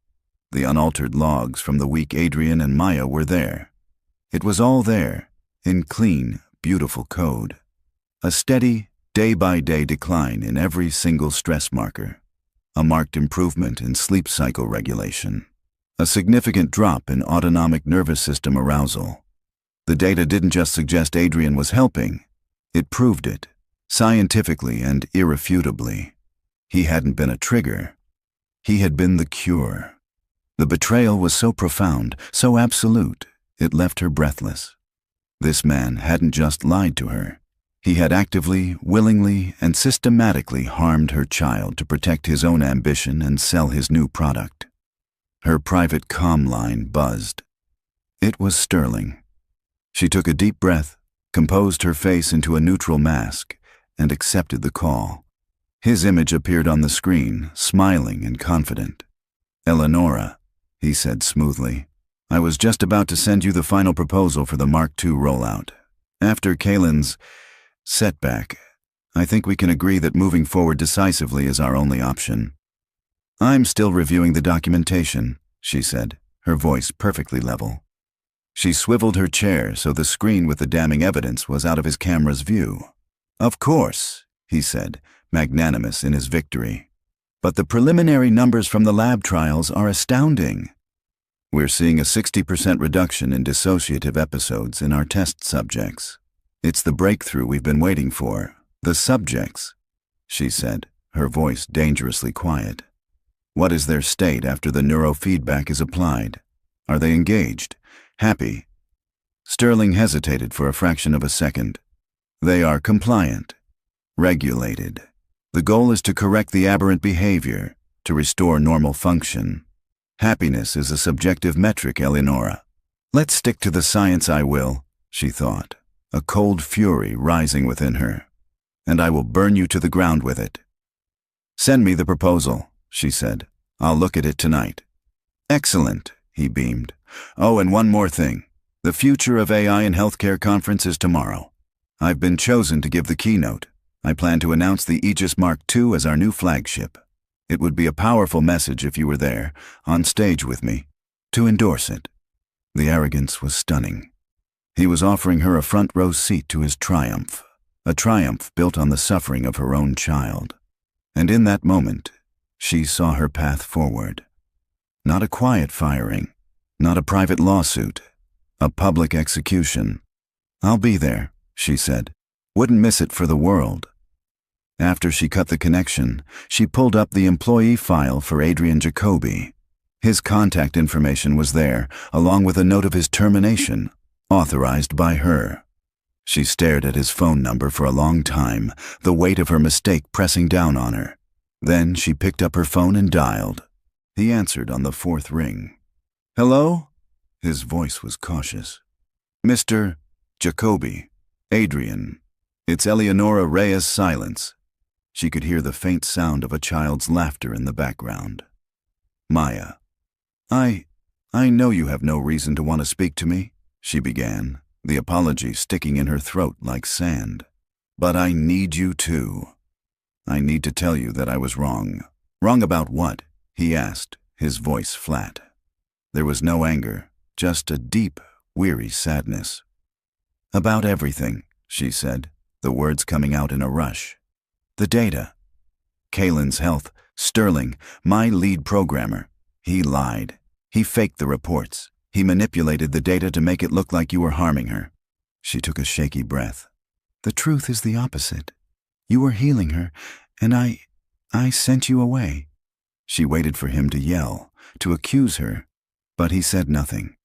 The unaltered logs from the week Adrian and Maya were there. It was all there, in clean, beautiful code. A steady, day-by-day decline in every single stress marker. A marked improvement in sleep cycle regulation. A significant drop in autonomic nervous system arousal. The data didn't just suggest Adrian was helping. It proved it, scientifically and irrefutably. He hadn't been a trigger. He had been the cure. The betrayal was so profound, so absolute, it left her breathless. This man hadn't just lied to her. He had actively, willingly, and systematically harmed her child to protect his own ambition and sell his new product. Her private comm line buzzed. It was Sterling. She took a deep breath, composed her face into a neutral mask, and accepted the call. His image appeared on the screen, smiling and confident. "Eleonora," he said smoothly, "I was just about to send you the final proposal for the Mark II rollout. After Kaylin's setback, I think we can agree that moving forward decisively is our only option." "I'm still reviewing the documentation," she said, her voice perfectly level. She swiveled her chair so the screen with the damning evidence was out of his camera's view. "Of course," he said, magnanimous in his victory. "But the preliminary numbers from the lab trials are astounding. We're seeing a 60% reduction in dissociative episodes in our test subjects. It's the breakthrough we've been waiting for. The subjects," she said, her voice dangerously quiet. "What is their state after the neurofeedback is applied? Are they engaged? Happy?" Sterling hesitated for a fraction of a second. "They are compliant. Regulated. The goal is to correct the aberrant behavior, to restore normal function. Happiness is a subjective metric, Eleonora. Let's stick to the science, I will," she thought, a cold fury rising within her. "And I will burn you to the ground with it." "Send me the proposal," she said. "I'll look at it tonight." "Excellent," he beamed. "Oh, and one more thing. The Future of AI in Healthcare conference is tomorrow. I've been chosen to give the keynote. I plan to announce the Aegis Mark II as our new flagship. It would be a powerful message if you were there, on stage with me, to endorse it." The arrogance was stunning. He was offering her a front-row seat to his triumph, a triumph built on the suffering of her own child. And in that moment, she saw her path forward. Not a quiet firing, not a private lawsuit, a public execution. "I'll be there," she said. "Wouldn't miss it for the world." After she cut the connection, she pulled up the employee file for Adrian Jacoby. His contact information was there, along with a note of his termination, authorized by her. She stared at his phone number for a long time, the weight of her mistake pressing down on her. Then she picked up her phone and dialed. He answered on the fourth ring. "Hello?" His voice was cautious. "Mr. Jacoby. Adrian. It's Eleonora Reyes. Silence." She could hear the faint sound of a child's laughter in the background. "Maya. I know you have no reason to want to speak to me," she began, the apology sticking in her throat like sand. "But I need you to. I need to tell you that I was wrong." "Wrong about what?" he asked, his voice flat. There was no anger, just a deep, weary sadness. "About everything," she said, the words coming out in a rush. "The data. Kaylin's health, Sterling, my lead programmer. He lied. He faked the reports. He manipulated the data to make it look like you were harming her." She took a shaky breath. "The truth is the opposite. You were healing her, and I sent you away." She waited for him to yell, to accuse her. But he said nothing.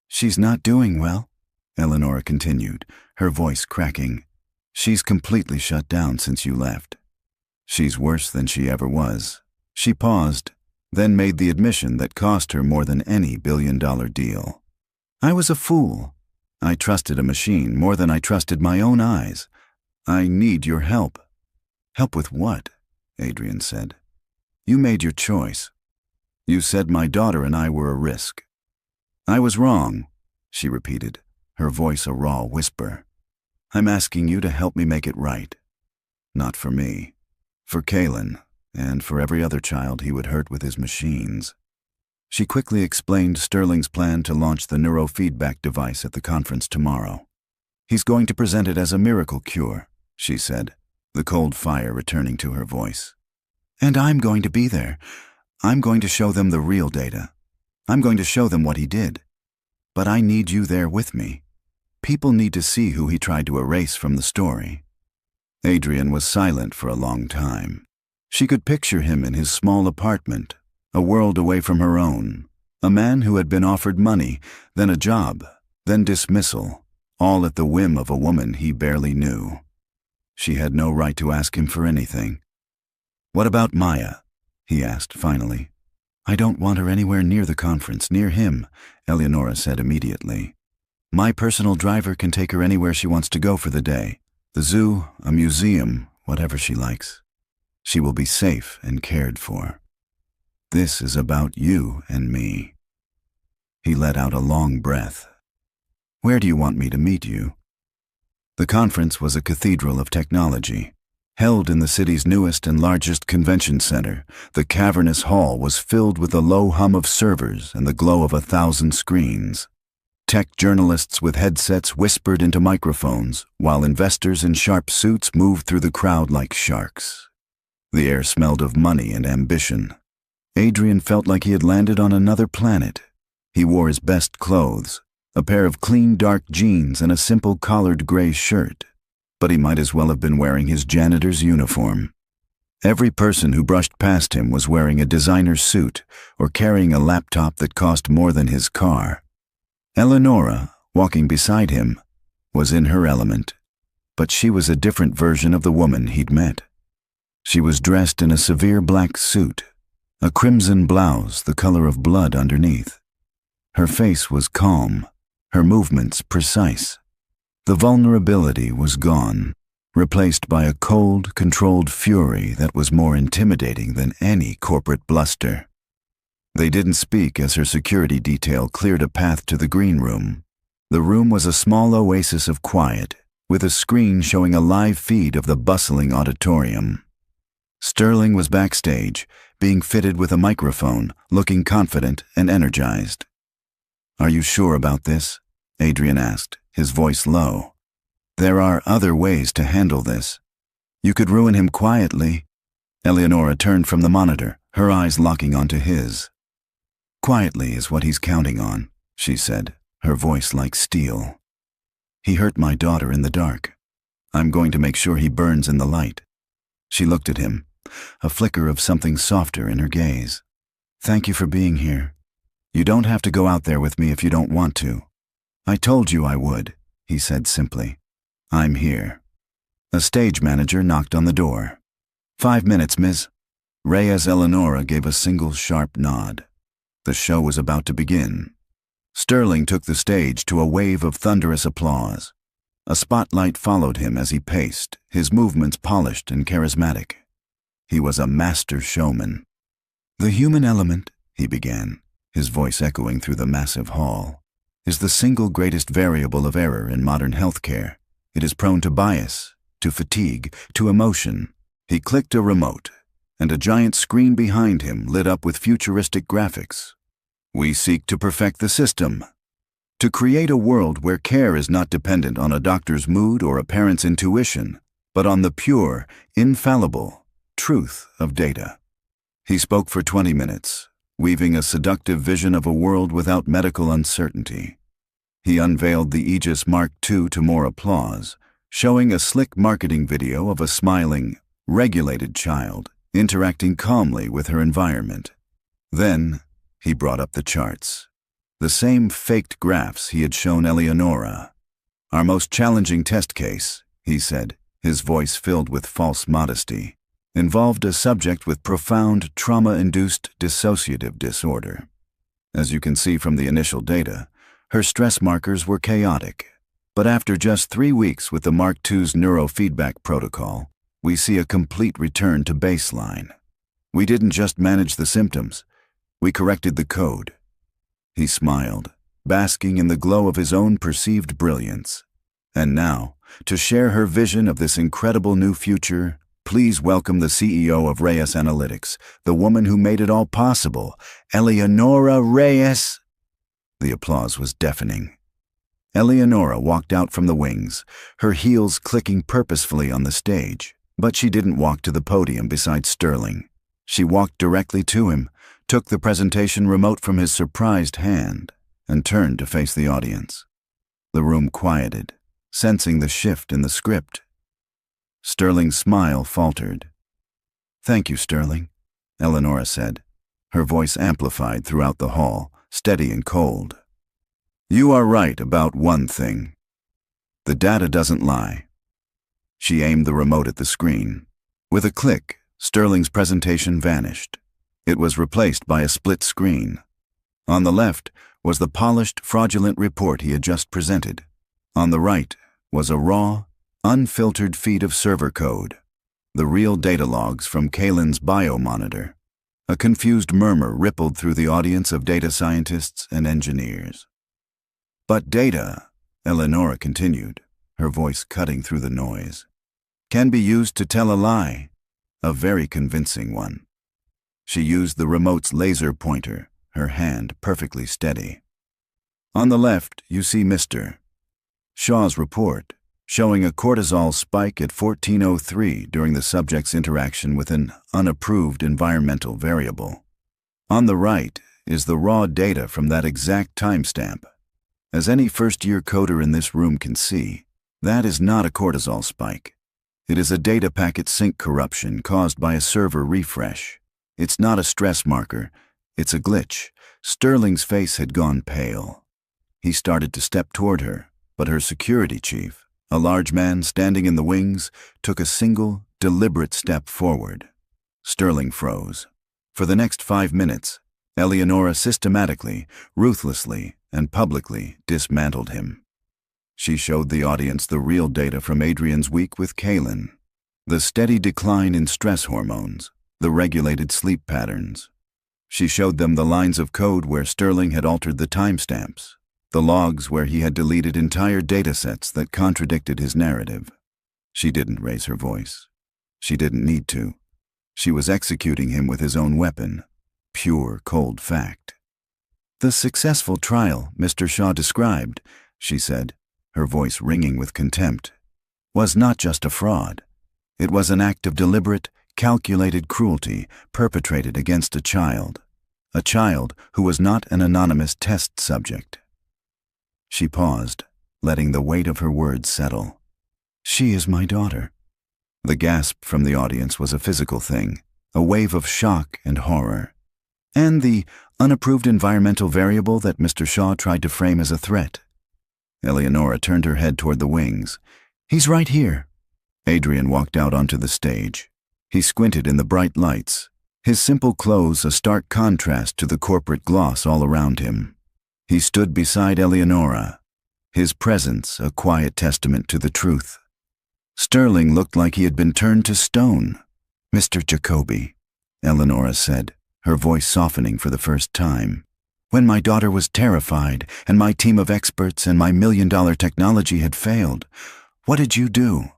"She's not doing well," Eleanora continued, her voice cracking. "She's completely shut down since you left. She's worse than she ever was." She paused, then made the admission that cost her more than any billion-dollar deal. "I was a fool. I trusted a machine more than I trusted my own eyes. I need your help." "Help with what?" Adrian said. "You made your choice. You said my daughter and I were a risk." "I was wrong," she repeated, her voice a raw whisper. "I'm asking you to help me make it right. Not for me. For Kalen, and for every other child he would hurt with his machines." She quickly explained Sterling's plan to launch the neurofeedback device at the conference tomorrow. "He's going to present it as a miracle cure," she said, the cold fire returning to her voice. "And I'm going to be there. I'm going to show them the real data. I'm going to show them what he did. But I need you there with me. People need to see who he tried to erase from the story." Adrian was silent for a long time. She could picture him in his small apartment, a world away from her own, a man who had been offered money, then a job, then dismissal, all at the whim of a woman he barely knew. She had no right to ask him for anything. "What about Maya?" he asked finally. "I don't want her anywhere near the conference, near him," Eleonora said immediately. "My personal driver can take her anywhere she wants to go for the day. The zoo, a museum, whatever she likes. She will be safe and cared for. This is about you and me." He let out a long breath. "Where do you want me to meet you?" The conference was a cathedral of technology. Held in the city's newest and largest convention center, the cavernous hall was filled with the low hum of servers and the glow of 1,000 screens. Tech journalists with headsets whispered into microphones, while investors in sharp suits moved through the crowd like sharks. The air smelled of money and ambition. Adrian felt like he had landed on another planet. He wore his best clothes, a pair of clean dark jeans and a simple collared gray shirt. But he might as well have been wearing his janitor's uniform. Every person who brushed past him was wearing a designer suit or carrying a laptop that cost more than his car. Eleonora, walking beside him, was in her element, but she was a different version of the woman he'd met. She was dressed in a severe black suit, a crimson blouse the color of blood underneath. Her face was calm, her movements precise. The vulnerability was gone, replaced by a cold, controlled fury that was more intimidating than any corporate bluster. They didn't speak as her security detail cleared a path to the green room. The room was a small oasis of quiet, with a screen showing a live feed of the bustling auditorium. Sterling was backstage, being fitted with a microphone, looking confident and energized. "Are you sure about this?" Adrian asked, his voice low. "There are other ways to handle this. You could ruin him quietly." Eleonora turned from the monitor, her eyes locking onto his. "Quietly is what he's counting on," she said, her voice like steel. "He hurt my daughter in the dark. I'm going to make sure he burns in the light." She looked at him, a flicker of something softer in her gaze. "Thank you for being here. You don't have to go out there with me if you don't want to." "I told you I would," he said simply. "I'm here." A stage manager knocked on the door. "5 minutes, miss." Reyes Eleonora gave a single sharp nod. The show was about to begin. Sterling took the stage to a wave of thunderous applause. A spotlight followed him as he paced, his movements polished and charismatic. He was a master showman. "The human element," he began, his voice echoing through the massive hall, "is the single greatest variable of error in modern healthcare. It is prone to bias, to fatigue, to emotion." He clicked a remote, and a giant screen behind him lit up with futuristic graphics. "We seek to perfect the system. To create a world where care is not dependent on a doctor's mood or a parent's intuition, but on the pure, infallible truth of data." He spoke for 20 minutes, weaving a seductive vision of a world without medical uncertainty. He unveiled the Aegis Mark II to more applause, showing a slick marketing video of a smiling, regulated child interacting calmly with her environment. Then he brought up the charts. The same faked graphs he had shown Eleonora. "Our most challenging test case," he said, his voice filled with false modesty, "involved a subject with profound trauma-induced dissociative disorder. As you can see from the initial data, her stress markers were chaotic. But after just 3 weeks with the Mark II's neurofeedback protocol, we see a complete return to baseline. We didn't just manage the symptoms, we corrected the code." He smiled, basking in the glow of his own perceived brilliance. "And now, to share her vision of this incredible new future, please welcome the CEO of Reyes Analytics, the woman who made it all possible, Eleonora Reyes." The applause was deafening. Eleonora walked out from the wings, her heels clicking purposefully on the stage. But she didn't walk to the podium beside Sterling. She walked directly to him, took the presentation remote from his surprised hand, and turned to face the audience. The room quieted, sensing the shift in the script. Sterling's smile faltered. "Thank you, Sterling," Eleonora said, her voice amplified throughout the hall, steady and cold. "You are right about one thing. The data doesn't lie." She aimed the remote at the screen. With a click, Sterling's presentation vanished. It was replaced by a split screen. On the left was the polished, fraudulent report he had just presented. On the right was a raw, unfiltered feed of server code, the real data logs from Kalen's biomonitor. A confused murmur rippled through the audience of data scientists and engineers. "But data," Eleonora continued, her voice cutting through the noise, "can be used to tell a lie, a very convincing one." She used the remote's laser pointer, her hand perfectly steady. "On the left, you see Mr. Shaw's report, showing a cortisol spike at 14:03 during the subject's interaction with an unapproved environmental variable. On the right is the raw data from that exact timestamp. As any first-year coder in this room can see, that is not a cortisol spike. It is a data packet sync corruption caused by a server refresh. It's not a stress marker, it's a glitch." Sterling's face had gone pale. He started to step toward her, but her security chief, a large man standing in the wings, took a single, deliberate step forward. Sterling froze. For the next 5 minutes, Eleonora systematically, ruthlessly, and publicly dismantled him. She showed the audience the real data from Adrian's week with Kalen, the steady decline in stress hormones, the regulated sleep patterns. She showed them the lines of code where Sterling had altered the timestamps, the logs where he had deleted entire datasets that contradicted his narrative. She didn't raise her voice. She didn't need to. She was executing him with his own weapon, pure, cold fact. "The successful trial Mr. Shaw described," she said, her voice ringing with contempt, "was not just a fraud. It was an act of deliberate, calculated cruelty perpetrated against a child who was not an anonymous test subject." She paused, letting the weight of her words settle. "She is my daughter." The gasp from the audience was a physical thing, a wave of shock and horror. "And the unapproved environmental variable that Mr. Shaw tried to frame as a threat." Eleonora turned her head toward the wings. "He's right here." Adrian walked out onto the stage. He squinted in the bright lights, his simple clothes a stark contrast to the corporate gloss all around him. He stood beside Eleonora, his presence a quiet testament to the truth. Sterling looked like he had been turned to stone. "Mr. Jacoby," Eleonora said, her voice softening for the first time, "when my daughter was terrified and my team of experts and my $1 million technology had failed, what did you do?"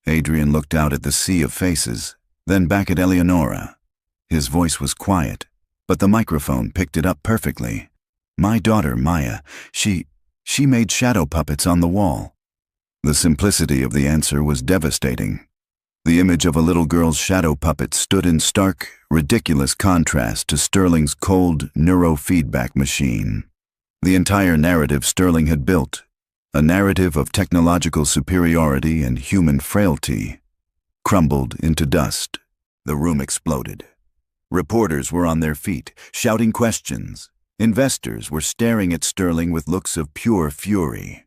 Adrian looked out at the sea of faces, then back at Eleonora. His voice was quiet, but the microphone picked it up perfectly. "My daughter, Maya, she made shadow puppets on the wall." The simplicity of the answer was devastating. The image of a little girl's shadow puppet stood in stark, ridiculous contrast to Sterling's cold neurofeedback machine. The entire narrative Sterling had built, a narrative of technological superiority and human frailty, crumbled into dust. The room exploded. Reporters were on their feet, shouting questions. Investors were staring at Sterling with looks of pure fury.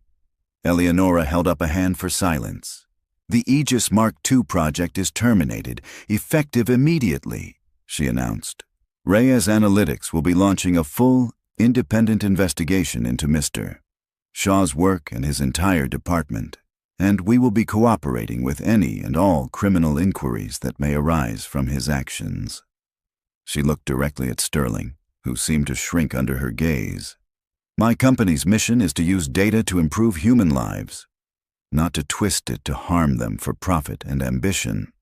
Eleonora held up a hand for silence. "The Aegis Mark II project is terminated, effective immediately," she announced. "Reyes Analytics will be launching a full, independent investigation into Mr. Shaw's work and his entire department, and we will be cooperating with any and all criminal inquiries that may arise from his actions." She looked directly at Sterling, who seemed to shrink under her gaze. "My company's mission is to use data to improve human lives, not to twist it to harm them for profit and ambition."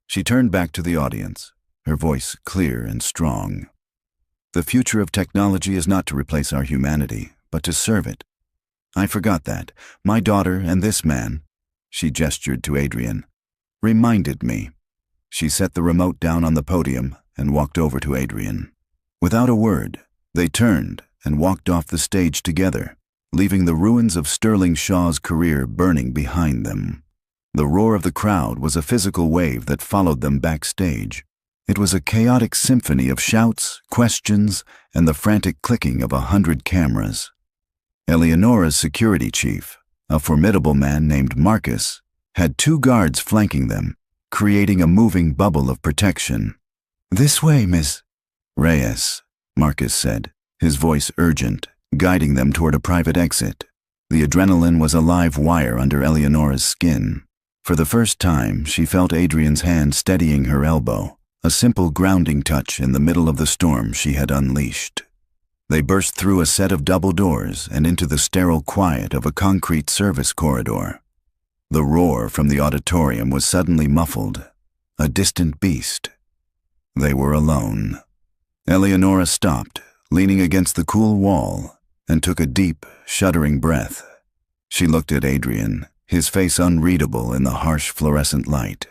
She turned back to the audience, her voice clear and strong. "The future of technology is not to replace our humanity, but to serve it. I forgot that. My daughter and this man," she gestured to Adrian, "reminded me." She set the remote down on the podium and walked over to Adrian. Without a word, they turned and walked off the stage together, leaving the ruins of Sterling Shaw's career burning behind them. The roar of the crowd was a physical wave that followed them backstage. It was a chaotic symphony of shouts, questions, and the frantic clicking of 100 cameras. Eleonora's security chief, a formidable man named Marcus, had 2 guards flanking them, creating a moving bubble of protection. "This way, Miss Reyes," Marcus said, his voice urgent, guiding them toward a private exit. The adrenaline was a live wire under Eleonora's skin. For the first time, she felt Adrian's hand steadying her elbow, a simple grounding touch in the middle of the storm she had unleashed. They burst through a set of double doors and into the sterile quiet of a concrete service corridor. The roar from the auditorium was suddenly muffled, a distant beast. They were alone. Eleonora stopped, leaning against the cool wall, and took a deep, shuddering breath. She looked at Adrian, his face unreadable in the harsh fluorescent light.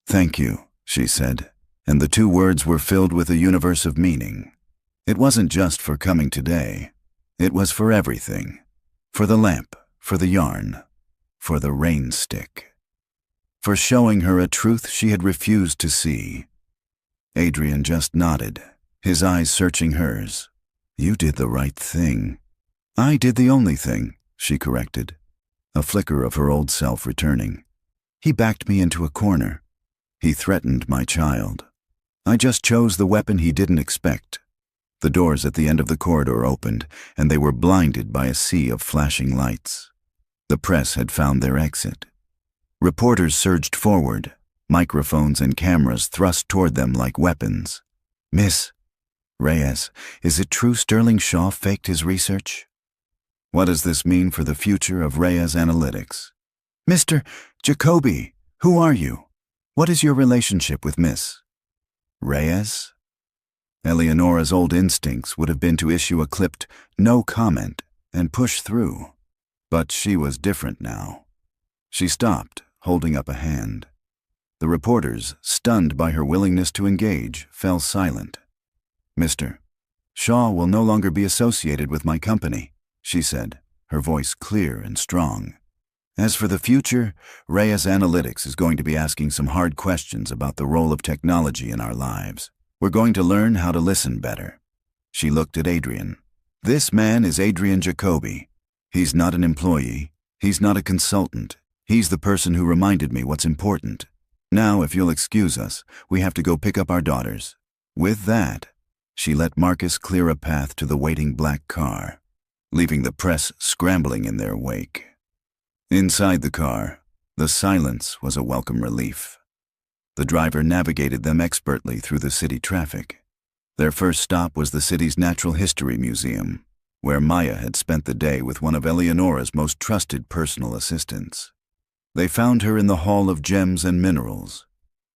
"Thank you," she said, and the 2 words were filled with a universe of meaning. It wasn't just for coming today. It was for everything. For the lamp, for the yarn, for the rain stick. For showing her a truth she had refused to see. Adrian just nodded, his eyes searching hers. "You did the right thing." "I did the only thing," she corrected, a flicker of her old self returning. "He backed me into a corner. He threatened my child. I just chose the weapon he didn't expect." The doors at the end of the corridor opened, and they were blinded by a sea of flashing lights. The press had found their exit. Reporters surged forward, microphones and cameras thrust toward them like weapons. "Miss Reyes, is it true Sterling Shaw faked his research? What does this mean for the future of Reyes Analytics? Mr. Jacoby, who are you? What is your relationship with Miss Reyes?" Eleonora's old instincts would have been to issue a clipped "no comment" and push through. But she was different now. She stopped, holding up a hand. The reporters, stunned by her willingness to engage, fell silent. "Mr. Shaw will no longer be associated with my company," she said, her voice clear and strong. "As for the future, Reyes Analytics is going to be asking some hard questions about the role of technology in our lives. We're going to learn how to listen better." She looked at Adrian. "This man is Adrian Jacoby. He's not an employee. He's not a consultant. He's the person who reminded me what's important. Now, if you'll excuse us, we have to go pick up our daughters." With that, she let Marcus clear a path to the waiting black car, leaving the press scrambling in their wake. Inside the car, the silence was a welcome relief. The driver navigated them expertly through the city traffic. Their first stop was the city's Natural History Museum, where Maya had spent the day with one of Eleonora's most trusted personal assistants. They found her in the Hall of Gems and Minerals,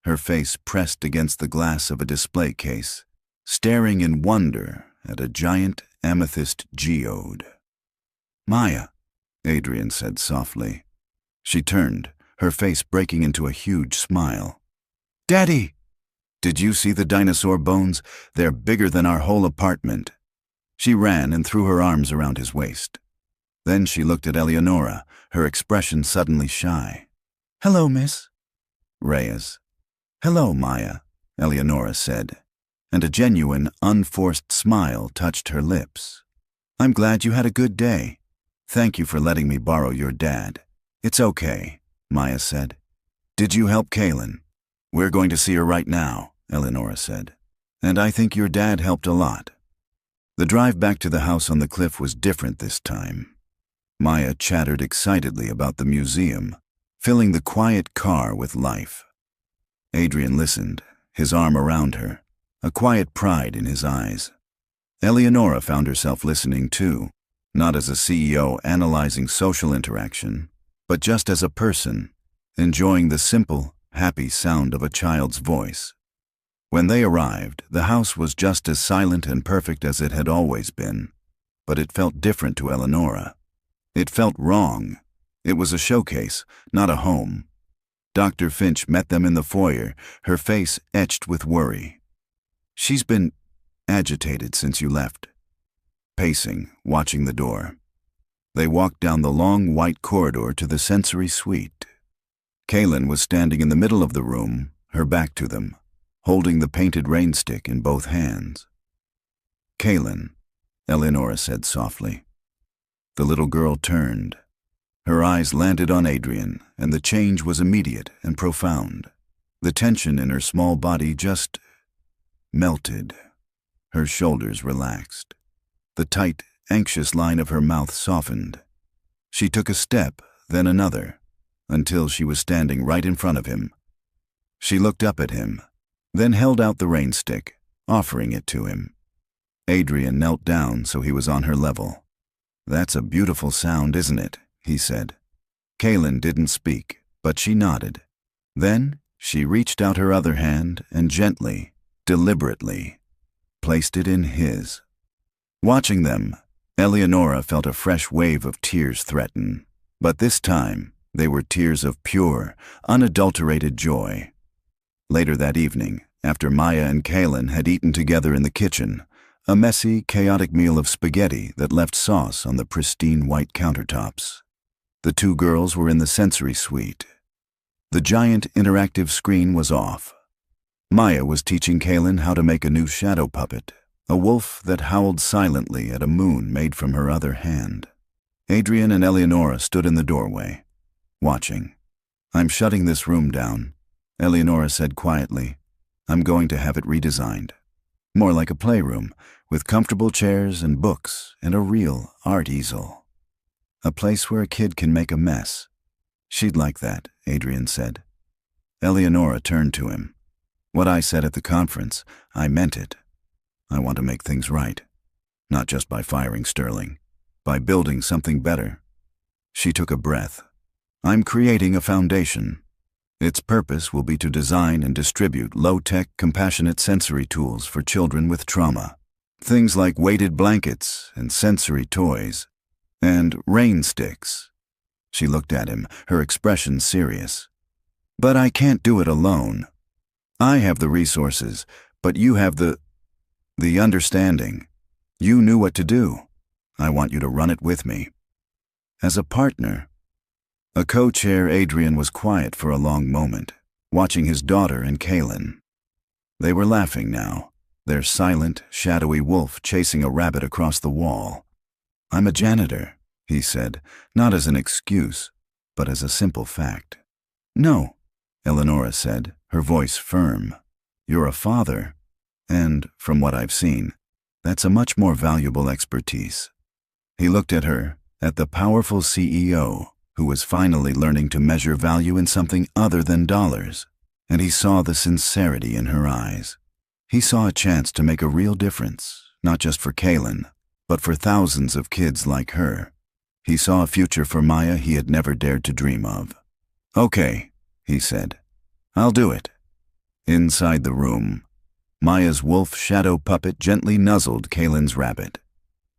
her face pressed against the glass of a display case, staring in wonder at a giant amethyst geode. "Maya," Adrian said softly. She turned, her face breaking into a huge smile. "Daddy! Did you see the dinosaur bones? They're bigger than our whole apartment." She ran and threw her arms around his waist. Then she looked at Eleonora, her expression suddenly shy. "Hello, Miss Reyes." "Hello, Maya," Eleonora said. and a genuine, unforced smile touched her lips. "I'm glad you had a good day. Thank you for letting me borrow your dad." "It's okay," Maya said. "Did you help Kaylin?" "We're going to see her right now," Eleonora said. "And I think your dad helped a lot." The drive back to the house on the cliff was different this time. Maya chattered excitedly about the museum, filling the quiet car with life. Adrian listened, his arm around her, a quiet pride in his eyes. Eleonora found herself listening too, not as a CEO analyzing social interaction, but just as a person, enjoying the simple, happy sound of a child's voice. When they arrived, the house was just as silent and perfect as it had always been, but it felt different to Eleonora. It felt wrong. It was a showcase, not a home. Dr. Finch met them in the foyer, her face etched with worry. "She's been agitated since you left." Pacing, watching the door. They walked down the long white corridor to the sensory suite. Kaylin was standing in the middle of the room, her back to them, holding the painted rain stick in both hands. "Kaylin," Eleonora said softly. The little girl turned. Her eyes landed on Adrian, and the change was immediate and profound. The tension in her small body just melted. Her shoulders relaxed. The tight, anxious line of her mouth softened. She took a step, then another, until she was standing right in front of him. She looked up at him, then held out the rain stick, offering it to him. Adrian knelt down so he was on her level. "That's a beautiful sound, isn't it?" he said. Kaylin didn't speak, but she nodded. Then she reached out her other hand and gently, deliberately, placed it in his. Watching them, Eleonora felt a fresh wave of tears threaten, but this time they were tears of pure, unadulterated joy. Later that evening, after Maya and Kaylin had eaten together in the kitchen, a messy, chaotic meal of spaghetti that left sauce on the pristine white countertops, the two girls were in the sensory suite. The giant interactive screen was off. Maya was teaching Kaylin how to make a new shadow puppet, a wolf that howled silently at a moon made from her other hand. Adrian and Eleonora stood in the doorway, watching. "I'm shutting this room down," Eleonora said quietly. "I'm going to have it redesigned. More like a playroom, with comfortable chairs and books and a real art easel. A place where a kid can make a mess." "She'd like that," Adrian said. Eleonora turned to him. "What I said at the conference, I meant it. I want to make things right. Not just by firing Sterling, by building something better." She took a breath. "I'm creating a foundation. Its purpose will be to design and distribute low-tech, compassionate sensory tools for children with trauma. Things like weighted blankets and sensory toys, and rain sticks." She looked at him, her expression serious. "But I can't do it alone. I have the resources, but you have the understanding. You knew what to do. I want you to run it with me. As a partner." A co-chair, Adrian was quiet for a long moment, watching his daughter and Kaylin. They were laughing now, their silent, shadowy wolf chasing a rabbit across the wall. "I'm a janitor," he said, not as an excuse, but as a simple fact. "No," Eleonora said, her voice firm. "You're a father, and, from what I've seen, that's a much more valuable expertise." He looked at her, at the powerful CEO, who was finally learning to measure value in something other than dollars, and he saw the sincerity in her eyes. He saw a chance to make a real difference, not just for Kaylin, but for thousands of kids like her. He saw a future for Maya he had never dared to dream of. "Okay," he said. "I'll do it." Inside the room, Maya's wolf shadow puppet gently nuzzled Kaylin's rabbit.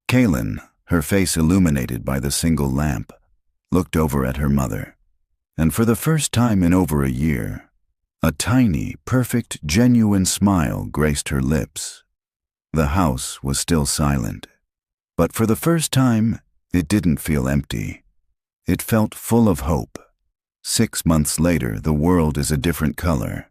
Kaylin, her face illuminated by the single lamp, looked over at her mother, and for the first time in over a year, a tiny, perfect, genuine smile graced her lips. The house was still silent, but for the first time, it didn't feel empty. It felt full of hope. 6 months later, the world is a different color.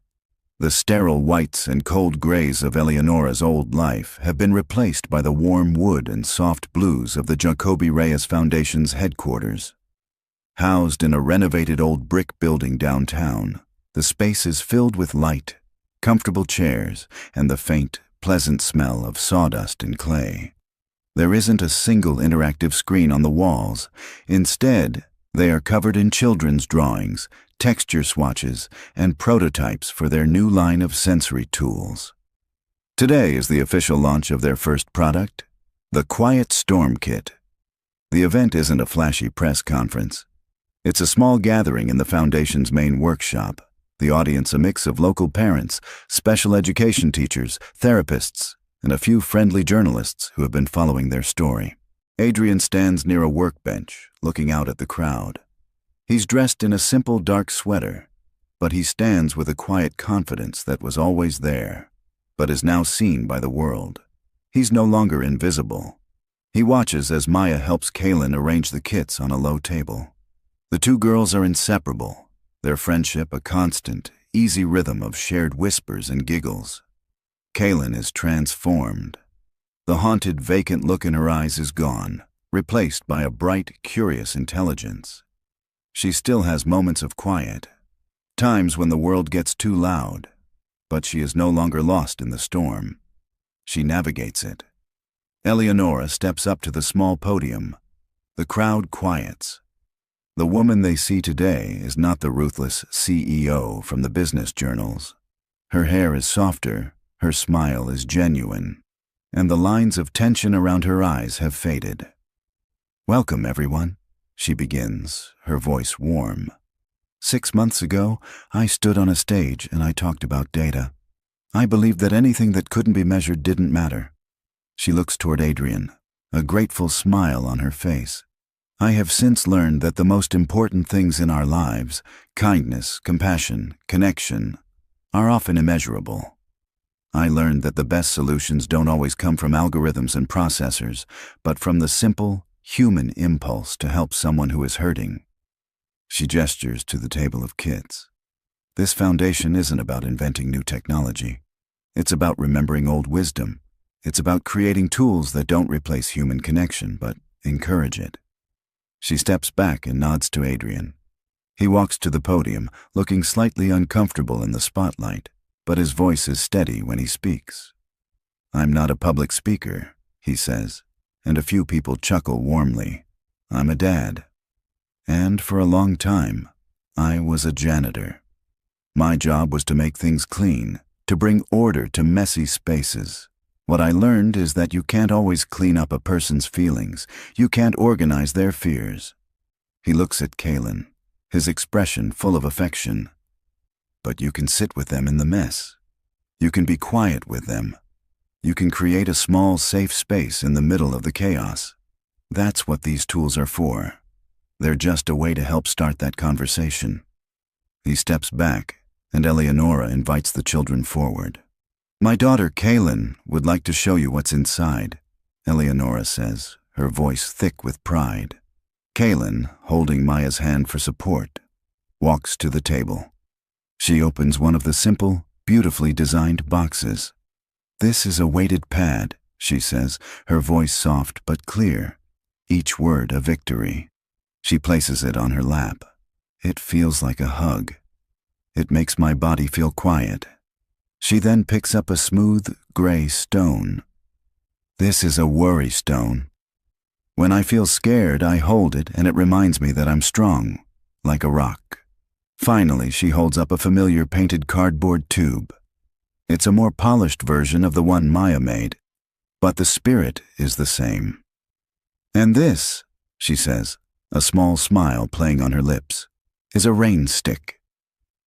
The sterile whites and cold grays of Eleonora's old life have been replaced by the warm wood and soft blues of the Jacobi Reyes Foundation's headquarters. Housed in a renovated old brick building downtown, the space is filled with light, comfortable chairs, and the faint, pleasant smell of sawdust and clay. There isn't a single interactive screen on the walls. Instead, they are covered in children's drawings, texture swatches, and prototypes for their new line of sensory tools. Today is the official launch of their first product, the Quiet Storm Kit. The event isn't a flashy press conference. It's a small gathering in the Foundation's main workshop, the audience a mix of local parents, special education teachers, therapists, and a few friendly journalists who have been following their story. Adrian stands near a workbench, looking out at the crowd. He's dressed in a simple dark sweater, but he stands with a quiet confidence that was always there, but is now seen by the world. He's no longer invisible. He watches as Maya helps Kaylin arrange the kits on a low table. The two girls are inseparable, their friendship a constant, easy rhythm of shared whispers and giggles. Kaylin is transformed. The haunted, vacant look in her eyes is gone, replaced by a bright, curious intelligence. She still has moments of quiet, times when the world gets too loud, but she is no longer lost in the storm. She navigates it. Eleonora steps up to the small podium. The crowd quiets. The woman they see today is not the ruthless CEO from the business journals. Her hair is softer, her smile is genuine, and the lines of tension around her eyes have faded. "Welcome, everyone," she begins, her voice warm. "6 months ago, I stood on a stage and I talked about data. I believed that anything that couldn't be measured didn't matter." She looks toward Adrian, a grateful smile on her face. "I have since learned that the most important things in our lives, kindness, compassion, connection, are often immeasurable. I learned that the best solutions don't always come from algorithms and processors, but from the simple, human impulse to help someone who is hurting." She gestures to the table of kits. This foundation isn't about inventing new technology. It's about remembering old wisdom. It's about creating tools that don't replace human connection, but encourage it. She steps back and nods to Adrian. He walks to the podium, looking slightly uncomfortable in the spotlight, but his voice is steady when he speaks. "I'm not a public speaker," he says, and a few people chuckle warmly. "I'm a dad. And for a long time, I was a janitor. My job was to make things clean, to bring order to messy spaces. What I learned is that you can't always clean up a person's feelings. You can't organize their fears." He looks at Kaylin, his expression full of affection. "But you can sit with them in the mess. You can be quiet with them. You can create a small, safe space in the middle of the chaos. That's what these tools are for. They're just a way to help start that conversation." He steps back, and Eleonora invites the children forward. "My daughter, Kaylin, would like to show you what's inside," Eleonora says, her voice thick with pride. Kaylin, holding Maya's hand for support, walks to the table. She opens one of the simple, beautifully designed boxes. "This is a weighted pad," she says, her voice soft but clear, each word a victory. She places it on her lap. It feels like a hug. It makes my body feel quiet. She then picks up a smooth, gray stone. "This is a worry stone. When I feel scared, I hold it and it reminds me that I'm strong, like a rock." Finally, she holds up a familiar painted cardboard tube. It's a more polished version of the one Maya made, but the spirit is the same. "And this," she says, a small smile playing on her lips, "is a rain stick.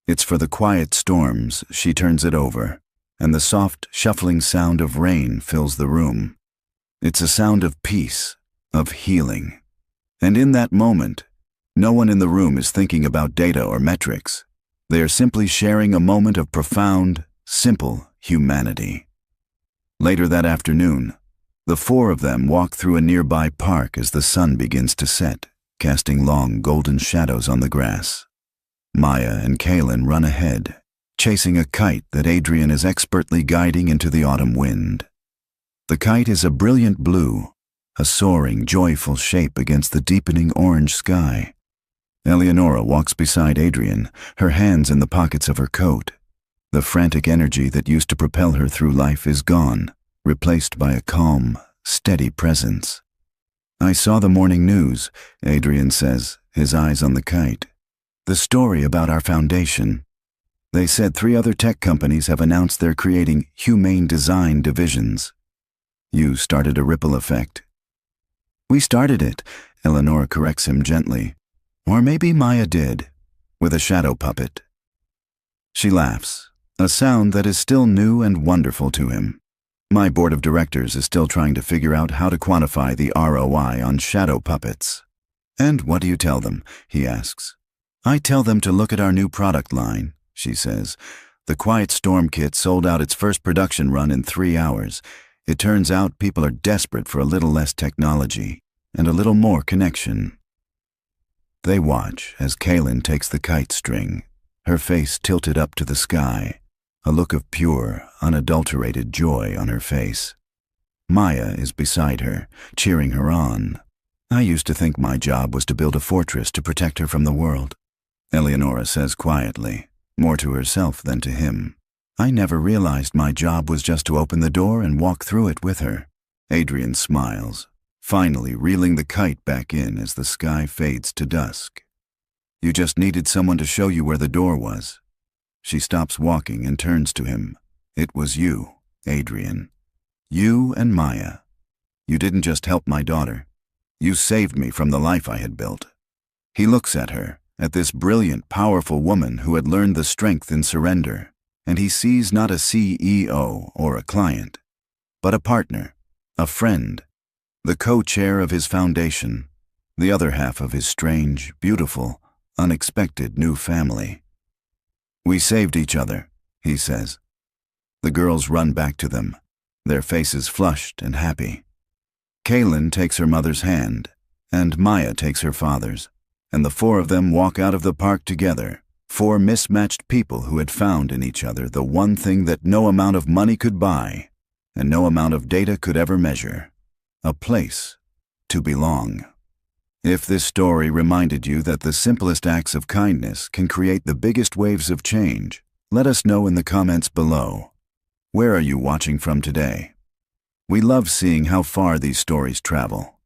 It's for the quiet storms." She turns it over, and the soft, shuffling sound of rain fills the room. It's a sound of peace, of healing. And in that moment, no one in the room is thinking about data or metrics. They are simply sharing a moment of profound, simple humanity. Later that afternoon, the four of them walk through a nearby park as the sun begins to set, casting long golden shadows on the grass. Maya and Kaylin run ahead, chasing a kite that Adrian is expertly guiding into the autumn wind. The kite is a brilliant blue, a soaring, joyful shape against the deepening orange sky. Eleonora walks beside Adrian, her hands in the pockets of her coat. The frantic energy that used to propel her through life is gone, replaced by a calm, steady presence. "I saw the morning news," Adrian says, his eyes on the kite. "The story about our foundation. They said 3 other tech companies have announced they're creating humane design divisions. You started a ripple effect." "We started it," Eleanor corrects him gently. "Or maybe Maya did, with a shadow puppet." She laughs, a sound that is still new and wonderful to him. "My board of directors is still trying to figure out how to quantify the ROI on shadow puppets." "And what do you tell them?" he asks. "I tell them to look at our new product line," she says. "The Quiet Storm kit sold out its first production run in 3 hours. It turns out people are desperate for a little less technology and a little more connection." They watch as Kaylin takes the kite string, her face tilted up to the sky, a look of pure, unadulterated joy on her face. Maya is beside her, cheering her on. "I used to think my job was to build a fortress to protect her from the world," Eleonora says quietly, more to herself than to him. "I never realized my job was just to open the door and walk through it with her." Adrian smiles, finally reeling the kite back in as the sky fades to dusk. "You just needed someone to show you where the door was." She stops walking and turns to him. "It was you, Adrian. You and Maya. You didn't just help my daughter. You saved me from the life I had built." He looks at her, at this brilliant, powerful woman who had learned the strength in surrender, and he sees not a CEO or a client, but a partner, a friend, the co-chair of his foundation, the other half of his strange, beautiful, unexpected new family. "We saved each other," he says. The girls run back to them, their faces flushed and happy. Kaylin takes her mother's hand, and Maya takes her father's, and the 4 of them walk out of the park together, 4 mismatched people who had found in each other the one thing that no amount of money could buy, and no amount of data could ever measure: a place to belong. If this story reminded you that the simplest acts of kindness can create the biggest waves of change, let us know in the comments below. Where are you watching from today? We love seeing how far these stories travel.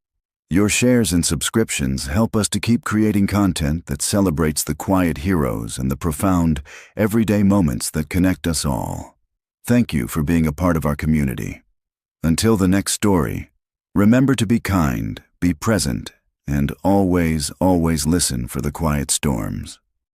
Your shares and subscriptions help us to keep creating content that celebrates the quiet heroes and the profound, everyday moments that connect us all. Thank you for being a part of our community. Until the next story, remember to be kind, be present, and always, always listen for the quiet storms.